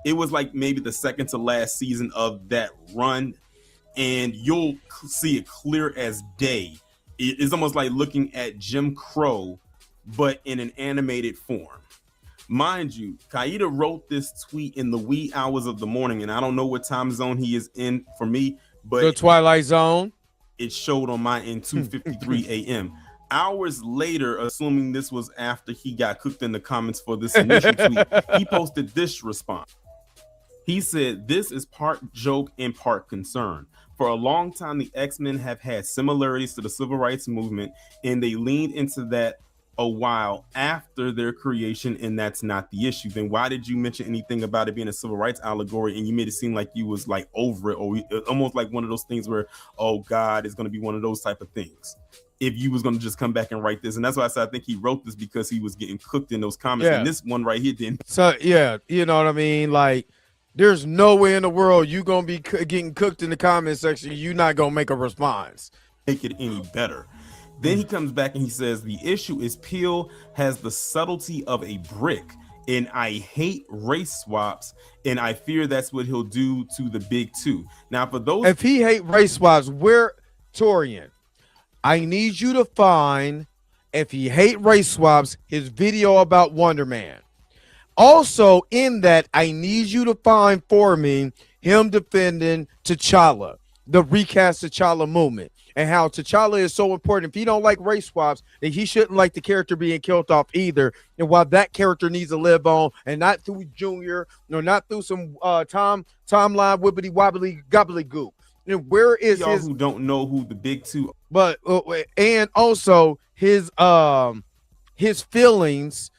It was like maybe the second to last season of that run. And you'll see it clear as day. It's almost like looking at Jim Crow, but in an animated form. Mind you, Kaida wrote this tweet in the wee hours of the morning, and I don't know what time zone he is in for me, but the Twilight Zone. It showed on my end 2:53 a.m. Hours later, assuming this was after he got cooked in the comments for this initial tweet, he posted this response. He said, "This is part joke and part concern. For a long time, the X-Men have had similarities to the civil rights movement, and they leaned into that a while after their creation, and that's not the issue. Then why did you mention anything about it being a civil rights allegory, and you made it seem like you was like over it, or almost like one of those things where, oh God, it's going to be one of those type of things. If you was going to just come back and write this." And that's why I said I think he wrote this because he was getting cooked in those comments. Yeah. And this one right here didn't. So, yeah, you know what I mean? Like, there's no way in the world you going to be getting cooked in the comment section. You're not going to make a response. Make it any better. Then he comes back and he says, "The issue is Peele has the subtlety of a brick, and I hate race swaps, and I fear that's what he'll do to the big two." Now, for those... If he hate race swaps, Torian, I need you to find, if he hate race swaps, his video about Wonder Man. Also, in that, I need you to find for me him defending T'Challa, the recast T'Challa movement, and how T'Challa is so important. If he don't like race swaps, then he shouldn't like the character being killed off either. And while that character needs to live on, and not through Junior, or not through some timeline wibbly wobbly gobbly goop. And where is y'all his? who don't know who the big two, But and also his feelings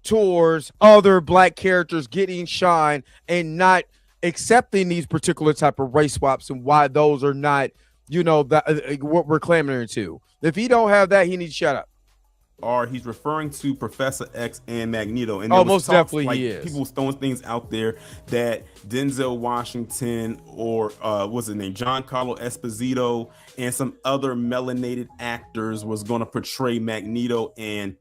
towards other black characters getting shine and not accepting these particular type of race swaps, and why those are not, what we're clamoring to. If he don't have that, he needs to shut up. or he's referring to Professor X and Magneto. And most definitely like, he is. people throwing things out there that Denzel Washington or what's his name, Giancarlo Esposito, and some other melanated actors was going to portray Magneto and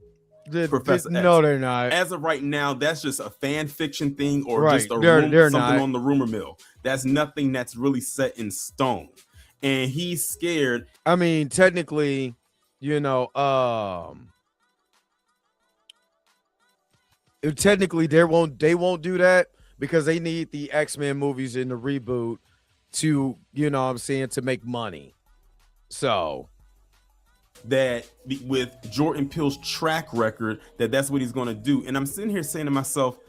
Professor X. No, they're not. As of right now, that's just a fan fiction thing, or Right. just They're something not. on the rumor mill. That's nothing that's really set in stone. And he's scared. I mean, technically, technically they won't do that because they need the X-Men movies in the reboot to, to make money. So that with Jordan Peele's track record, that's what he's going to do. And I'm sitting here saying to myself,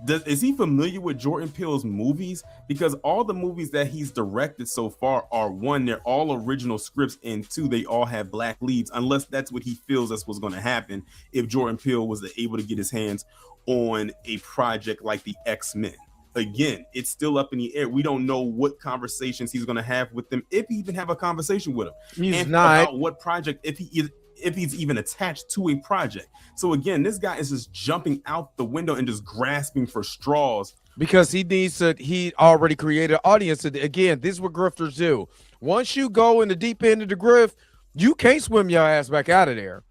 is he familiar with Jordan Peele's movies? Because all the movies that he's directed so far are, one, they're all original scripts, and two, they all have black leads, unless that's what he feels that's what's going to happen if Jordan Peele was able to get his hands on a project like the X-Men. Again, it's still up in the air. We don't know what conversations he's going to have with them, if he even have a conversation with them. He's not about what project, if he's even attached to a project. So again, this guy is just jumping out the window and just grasping for straws because he already created an audience. Again, this is what grifters do. Once you go in the deep end of the grift, you can't swim your ass back out of there.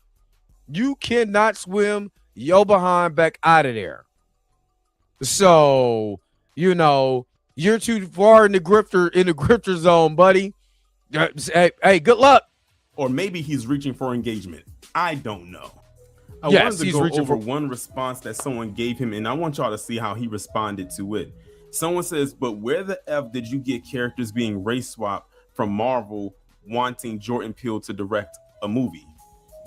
You cannot swim your behind back out of there. So, you're too far in the grifter zone, buddy. Hey, good luck. Or maybe he's reaching for engagement. I don't know. I yes, wanted to go over one response that someone gave him, and I want y'all to see how he responded to it. Someone says, but where the F did you get characters being race swapped from Marvel wanting Jordan Peele to direct a movie?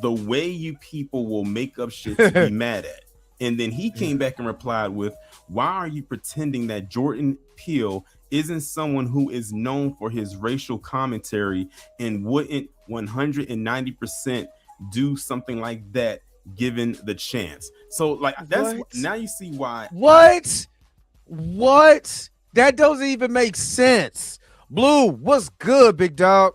The way you people will make up shit to be mad at. And then he came back and replied with, why are you pretending that Jordan Peele isn't someone who is known for his racial commentary and wouldn't 190% do something like that given the chance? So like, that's now you see why. What? That doesn't even make sense. Blue, what's good, big dog?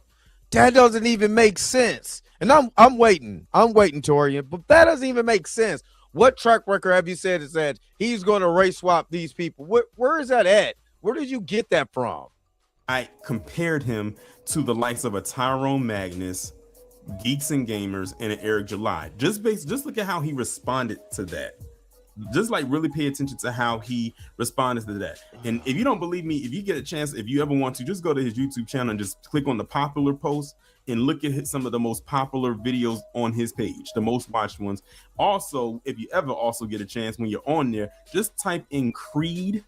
That doesn't even make sense. And I'm waiting, Torian, but that doesn't even make sense. What track record have you said is that he's going to race swap these people? Where is that at? Where did you get that from? I compared him to the likes of a Tyrone Magnus, Geeks and Gamers, and an Eric July. Just look at how he responded to that. Just like really pay attention to how he responded to that. And if you don't believe me, if you get a chance, if you ever want to, just go to his YouTube channel and just click on the popular posts and look at some of the most popular videos on his page, the most watched ones. Also, if you ever also get a chance when you're on there, just type in Creed,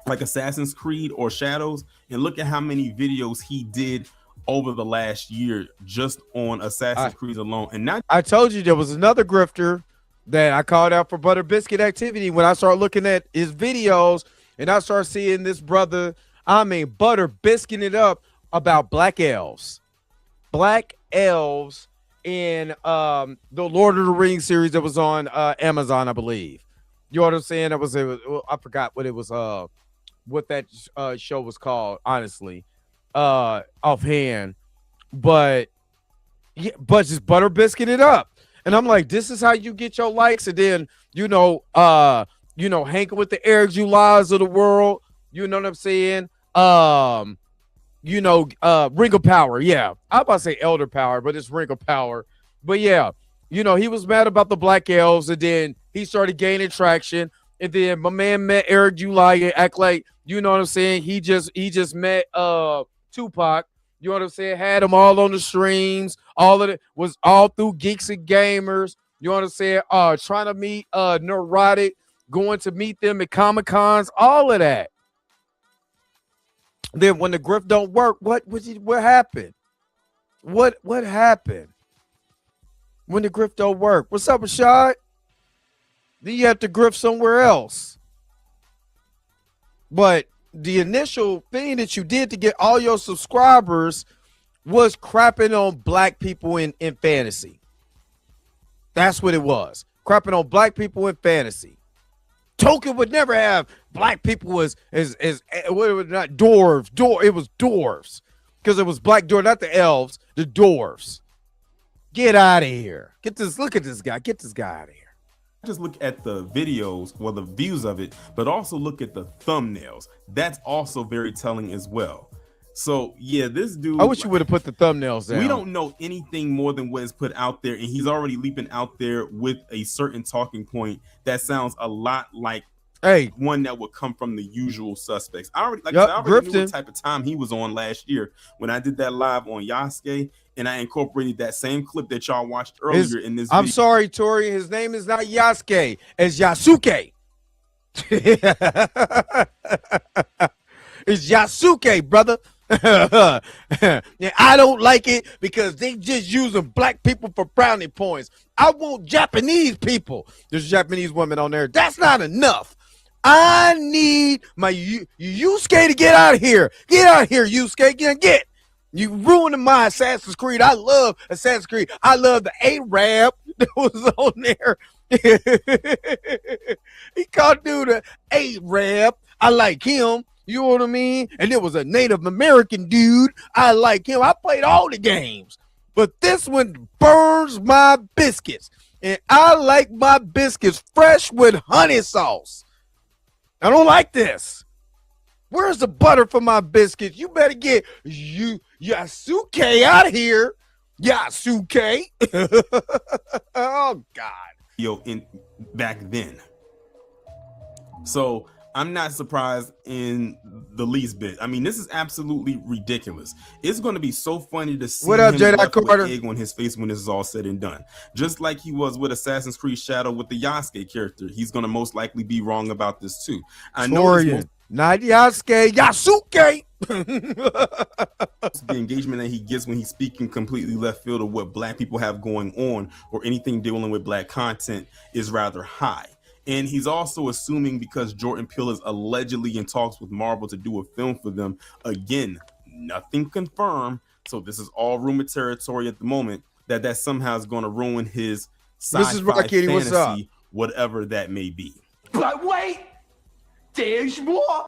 like Assassin's Creed or Shadows, and look at how many videos he did over the last year just on Assassin's Creed alone. And now I told you there was another grifter that I called out for Butter Biscuit activity when I started looking at his videos and I started seeing this brother, Butter Biscuiting it up about black elves. Black elves in the Lord of the Rings series that was on Amazon, I believe. You know what I'm saying? I forgot what it was, what that show was called, honestly, offhand. But just Butter Biscuit it up. And I'm like, this is how you get your likes. And then, hanging with the Eric Julys of the world. You know what I'm saying? Ring of Power. Yeah. I'm about to say Elder Power, but it's Ring of Power. But yeah, he was mad about the black elves, and then he started gaining traction. And then my man met Eric July and act like, you know what I'm saying? He just met Tupac. You know what I'm saying? Had them all on the streams. All of it was all through Geeks and Gamers. You know what I'm saying? Trying to meet Neurotic, going to meet them at Comic-Cons, all of that. Then when the grift don't work, what happened? What happened? When the grift don't work? What's up, Rashad? Then you have to grift somewhere else. But the initial thing that you did to get all your subscribers was crapping on black people in fantasy. That's what it was. Crapping on black people in fantasy. Tolkien would never have black people as what it was, not dwarves. It was dwarves. Because it was black dwarves, not the elves, the dwarves. Get out of here. Look at this guy. Get this guy out of here. Just look at the videos, well, the views of it, but also look at the thumbnails. That's also very telling as well. So yeah, this dude, I wish you would have put the thumbnails down. We don't know anything more than what is put out there, and he's already leaping out there with a certain talking point that sounds a lot like one that would come from the usual suspects. I already knew what type of time he was on last year when I did that live on Yasuke, and I incorporated that same clip that y'all watched earlier in this video. I'm sorry, Tori, his name is not Yasuke, it's Yasuke. It's Yasuke, brother. Yeah, I don't like it because they just using black people for brownie points. I want Japanese people. There's Japanese women on there. That's not enough. I need my Yusuke to get out of here. Get out of here, Yusuke. Get. You ruining my Assassin's Creed. I love Assassin's Creed. I love the Arab that was on there. He called dude an Arab. I like him. You know what I mean? And it was a Native American dude. I like him. I played all the games. But this one burns my biscuits. And I like my biscuits fresh with honey sauce. I don't like this. Where's the butter for my biscuits? You better get Yasuke out of here. Yasuke. Oh, God. Back then. So I'm not surprised in the least bit. I mean, this is absolutely ridiculous. It's going to be so funny to see him left with egg on his face when this is all said and done. Just like he was with Assassin's Creed Shadow with the Yasuke character. He's going to most likely be wrong about this too. I know not Yasuke, Yasuke. The engagement that he gets when he's speaking completely left field of what black people have going on or anything dealing with black content is rather high. And he's also assuming because Jordan Peele is allegedly in talks with Marvel to do a film for them. Again, nothing confirmed. So this is all rumor territory at the moment that somehow is going to ruin his sci-fi fantasy, whatever that may be. But wait, there's more.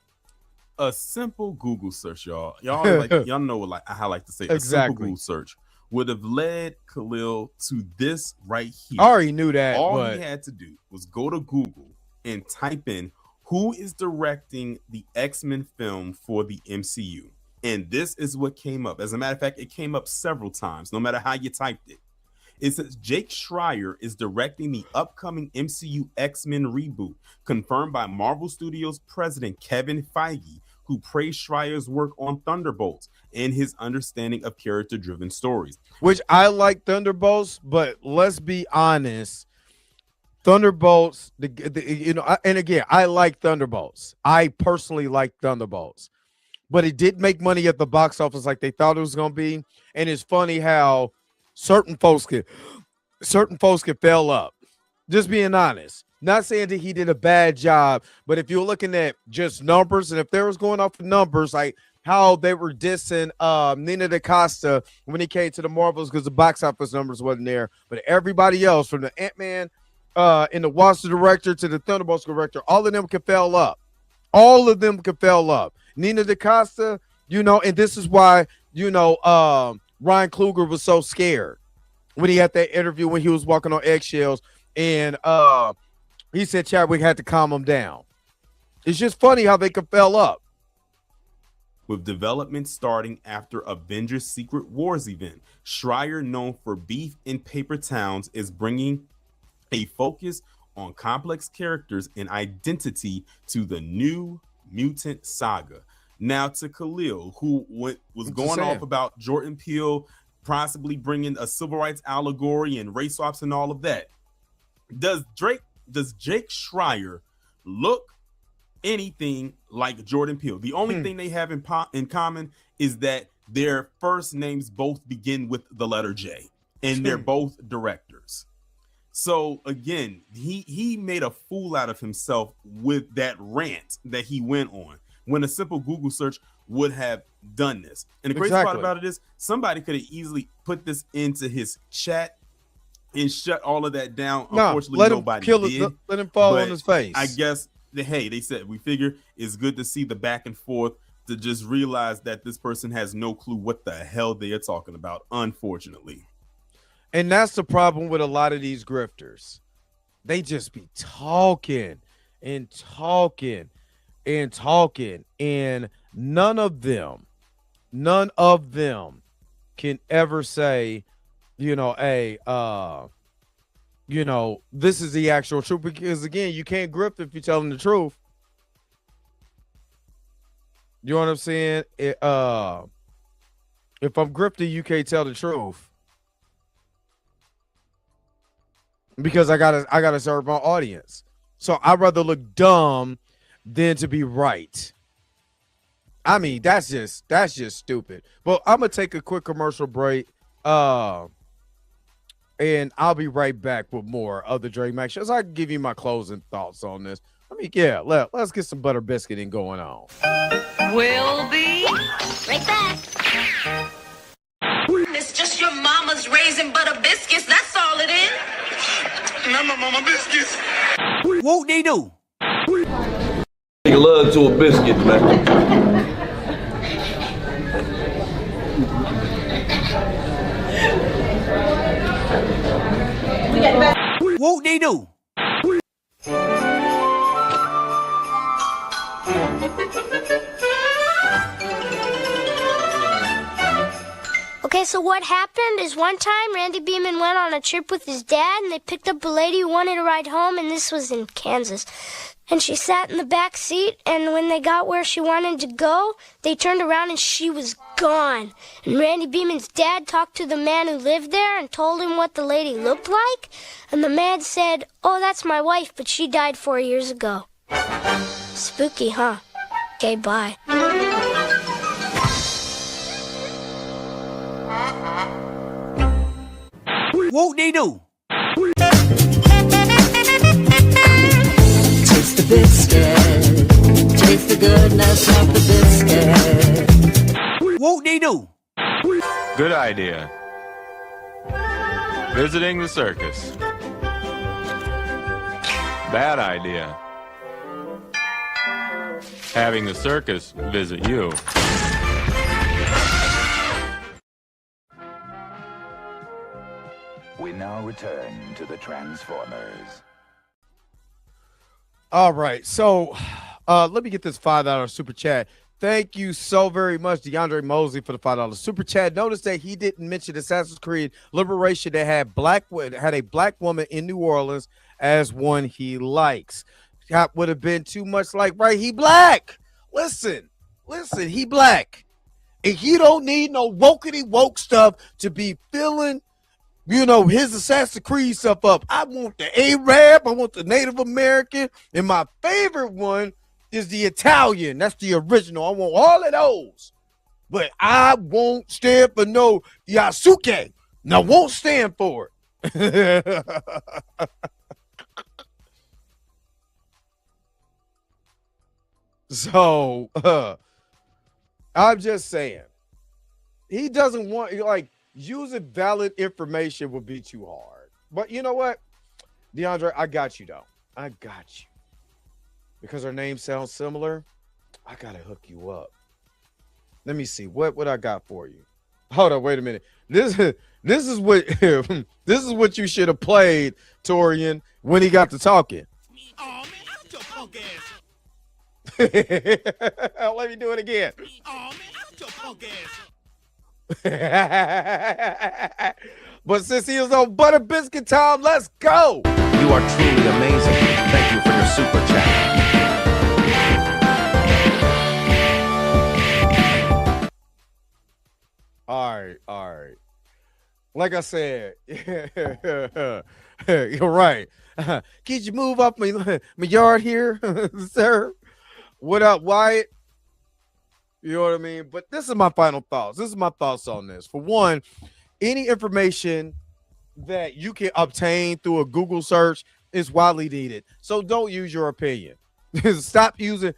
A simple Google search, y'all. Y'all know what how I like to say. A simple Google search would have led Khalil to this right here. I already knew that. All he had to do was go to Google and type in who is directing the X-Men film for the MCU. And this is what came up. As a matter of fact, it came up several times, no matter how you typed it. It says Jake Schreier is directing the upcoming MCU X-Men reboot, confirmed by Marvel Studios president Kevin Feige, who praised Schreier's work on Thunderbolts and his understanding of character-driven stories. Which I like Thunderbolts, but let's be honest, Thunderbolts, and again, I like Thunderbolts. I personally like Thunderbolts, but it didn't make money at the box office like they thought it was going to be. And it's funny how certain folks could fail up. Just being honest. Not saying that he did a bad job, but if you're looking at just numbers, and if they was going off the numbers, like how they were dissing Nina DaCosta when he came to the Marvels because the box office numbers wasn't there, but everybody else from the Ant-Man and the Wasp director to the Thunderbolts director, all of them could fail up. All of them could fail up. Nina DaCosta, and this is why, Ryan Coogler was so scared when he had that interview when he was walking on eggshells, and he said Chadwick had to calm him down. It's just funny how they could fail up. With development starting after Avengers Secret Wars event, Schreier, known for Beef in Paper Towns, is bringing a focus on complex characters and identity to the New Mutant saga. Now to Khalil, who was going off about Jordan Peele possibly bringing a civil rights allegory and race swaps and all of that. Does Jake Schreier look anything like Jordan Peele? The only thing they have in common is that their first names both begin with the letter J, and they're both directors. So again, he made a fool out of himself with that rant that he went on. when a simple Google search would have done this. And the crazy part about it is somebody could have easily put this into his chat and shut all of that down. Unfortunately, nobody did. Let him fall on his face. I guess they said we figure it's good to see the back and forth, to just realize that this person has no clue what the hell they are talking about, unfortunately. And that's the problem with a lot of these grifters. They just be talking and talking and talking, and none of them can ever say, hey, this is the actual truth. Because again, you can't grift if you're telling the truth. You know what I'm saying? If I'm grifting, you can't tell the truth. Because I gotta serve my audience. So I'd rather look dumb than to be right. I mean, that's just stupid. But I'm gonna take a quick commercial break. And I'll be right back with more of the Dre Max Show. So I can give you my closing thoughts on this. Let's get some butter biscuiting going on. We'll be right back. It's just your mama's raisin butter biscuits. That's all it is. Not my mama biscuits. What they do? Take a love to a biscuit, man. What they do? Okay, so what happened is one time Randy Beeman went on a trip with his dad, and they picked up a lady who wanted to ride home, and this was in Kansas. And she sat in the back seat, and when they got where she wanted to go, they turned around and she was gone. And Randy Beeman's dad talked to the man who lived there and told him what the lady looked like. And the man said, "Oh, that's my wife, but she died 4 years ago." Spooky, huh? Okay, bye. What they do? Taste the biscuit. Taste the goodness of the biscuit. What they do? Good idea. Visiting the circus. Bad idea. Having the circus visit you. We now return to the Transformers. All right, so let me get this $5 super chat. Thank you so very much, DeAndre Mosley, for the $5 super chat. Notice that he didn't mention Assassin's Creed Liberation that had a black woman in New Orleans as one he likes. That would have been too much like, right, he black. Listen, he black. And he don't need no woke stuff to be feeling, his Assassin's Creed stuff up. I want the Arab, I want the Native American, and my favorite one is the Italian. That's the original. I want all of those. But I won't stand for no Yasuke. No, won't stand for it. So, I'm just saying. He doesn't want, using valid information would be too hard. But you know what? DeAndre, I got you, though. I got you. Because her name sounds similar, I got to hook you up. Let me see. What I got for you? Hold on, wait a minute. This is what this is what you should have played, Torian, when he got to talking. Oh, man, I'm your punk ass. Let me do it again. Oh, man, I'm your punk ass. But since he was on Butter Biscuit time, let's go. You are truly amazing. Thank you for your super chat. All right. Like I said, you're right. Can you move up my yard here, sir? What up, Wyatt? You know what I mean? But this is my final thoughts. This is my thoughts on this. For one, any information that you can obtain through a Google search is widely needed. So don't use your opinion. Stop using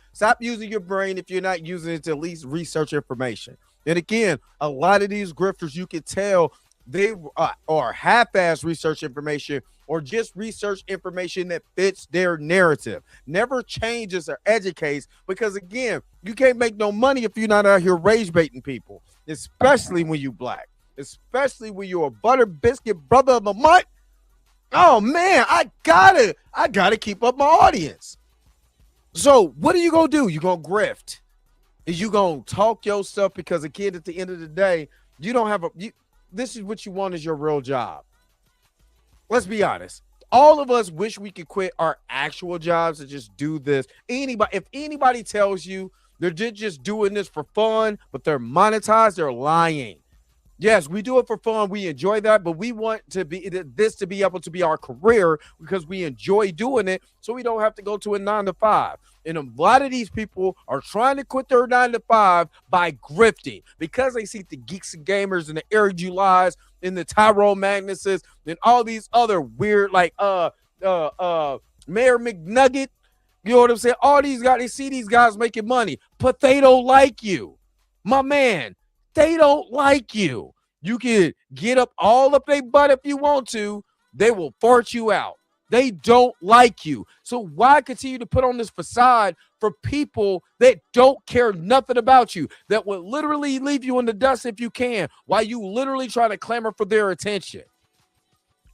your brain if you're not using it to at least research information. And again, a lot of these grifters, you can tell they are half-ass research information or just research information that fits their narrative. Never changes or educates, because again, you can't make no money if you're not out here rage baiting people, especially when you black, especially when you're a butter biscuit brother of the month. Oh man, I gotta keep up my audience. So what are you gonna do? You gonna grift? Is you gonna talk your stuff? Because again, at the end of the day, you don't have this is what you want is your real job. Let's be honest. All of us wish we could quit our actual jobs and just do this. If anybody tells you they're just doing this for fun, but they're monetized, they're lying. Yes, we do it for fun. We enjoy that, but we want this to be able to be our career because we enjoy doing it, so we don't have to go to a 9-to-5. And a lot of these people are trying to quit their 9-to-5 by grifting because they see the Geeks and Gamers and the Eric Julys and the Tyrone Magnuses and all these other weird, like Mayor McNugget. You know what I'm saying? All these guys, they see these guys making money, but they don't like you, my man. They don't like you. You can get up all up their butt if you want to. They will fart you out. They don't like you. So why continue to put on this facade for people that don't care nothing about you, that will literally leave you in the dust if you can, while you literally try to clamor for their attention?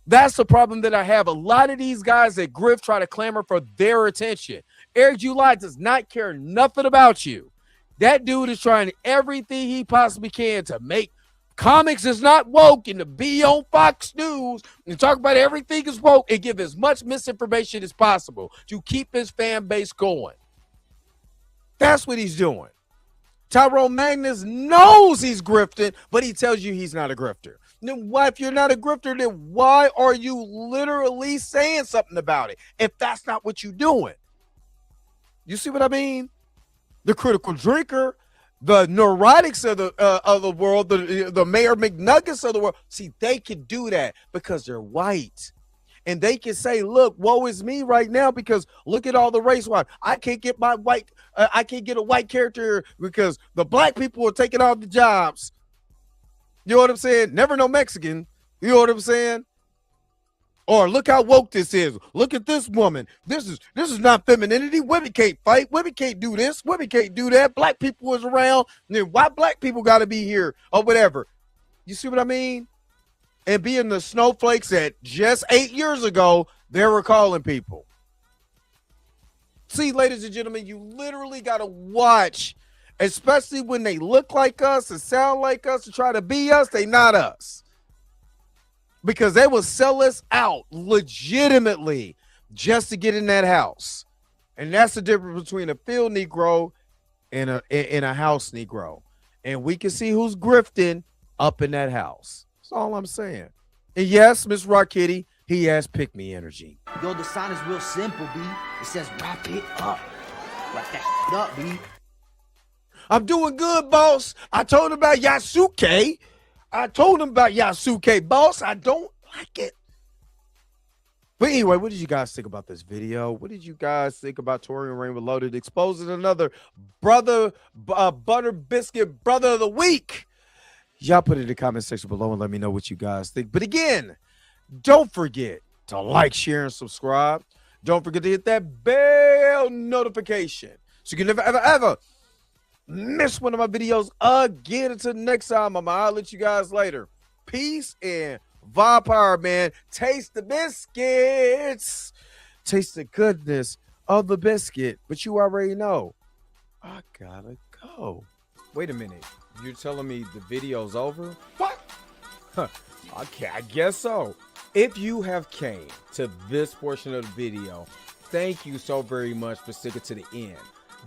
That's the problem that I have. A lot of these guys that grift try to clamor for their attention. Eric July does not care nothing about you. That dude is trying everything he possibly can to make comics is not woke and to be on Fox News and talk about everything is woke and give as much misinformation as possible to keep his fan base going. That's what he's doing. Tyrone Magnus knows he's grifting, but he tells you he's not a grifter. Then why, if you're not a grifter, then why are you literally saying something about it if that's not what you're doing? You see what I mean? The critical drinker, the neurotics of the world, the Mayor McNuggets of the world. See, they can do that because they're white. And they can say, look, woe is me right now because look at all the race war. I can't get I can't get a white character because the black people are taking off the jobs. You know what I'm saying? Never no Mexican. You know what I'm saying? Or look how woke this is. Look at this woman. This is not femininity. Women can't fight. Women can't do this. Women can't do that. Black people is around. And then why black people got to be here or whatever? You see what I mean? And being the snowflakes that just 8 years ago, they were calling people. See, ladies and gentlemen, you literally got to watch, especially when they look like us and sound like us and try to be us. They not us. Because they will sell us out legitimately just to get in that house. And that's the difference between a field Negro and a house Negro. And we can see who's grifting up in that house. That's all I'm saying. And yes, Miss Rockitty, he has pick-me energy. Yo, the sign is real simple, B. It says wrap it up. Wrap that up, B. I'm doing good, boss. I told him about Yasuke. Boss. I don't like it. But anyway, what did you guys think about this video? What did you guys think about Torian Rain Reloaded exposing another butter biscuit brother of the week? Y'all put it in the comment section below and let me know what you guys think. But again, don't forget to like, share, and subscribe. Don't forget to hit that bell notification so you can never, ever, ever miss one of my videos again. Until next time, I'll holler at you guys later. Peace and vibe power, man. Taste the biscuits. Taste the goodness of the biscuit. But you already know, I gotta go. Wait a minute. You're telling me the video's over? What? Okay, I guess so. If you have came to this portion of the video, thank you so very much for sticking to the end.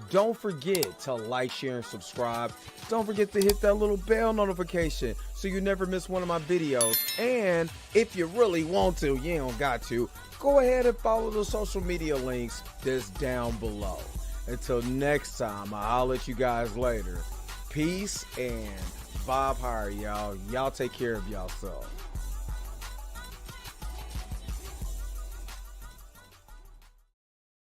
Don't forget to like, share, and subscribe. Don't forget to hit that little bell notification so you never miss one of my videos. And if you really want to, you don't got to, go ahead and follow the social media links that's down below. Until next time, I'll let you guys later. Peace and vibe higher, y'all. Y'all take care of yourself.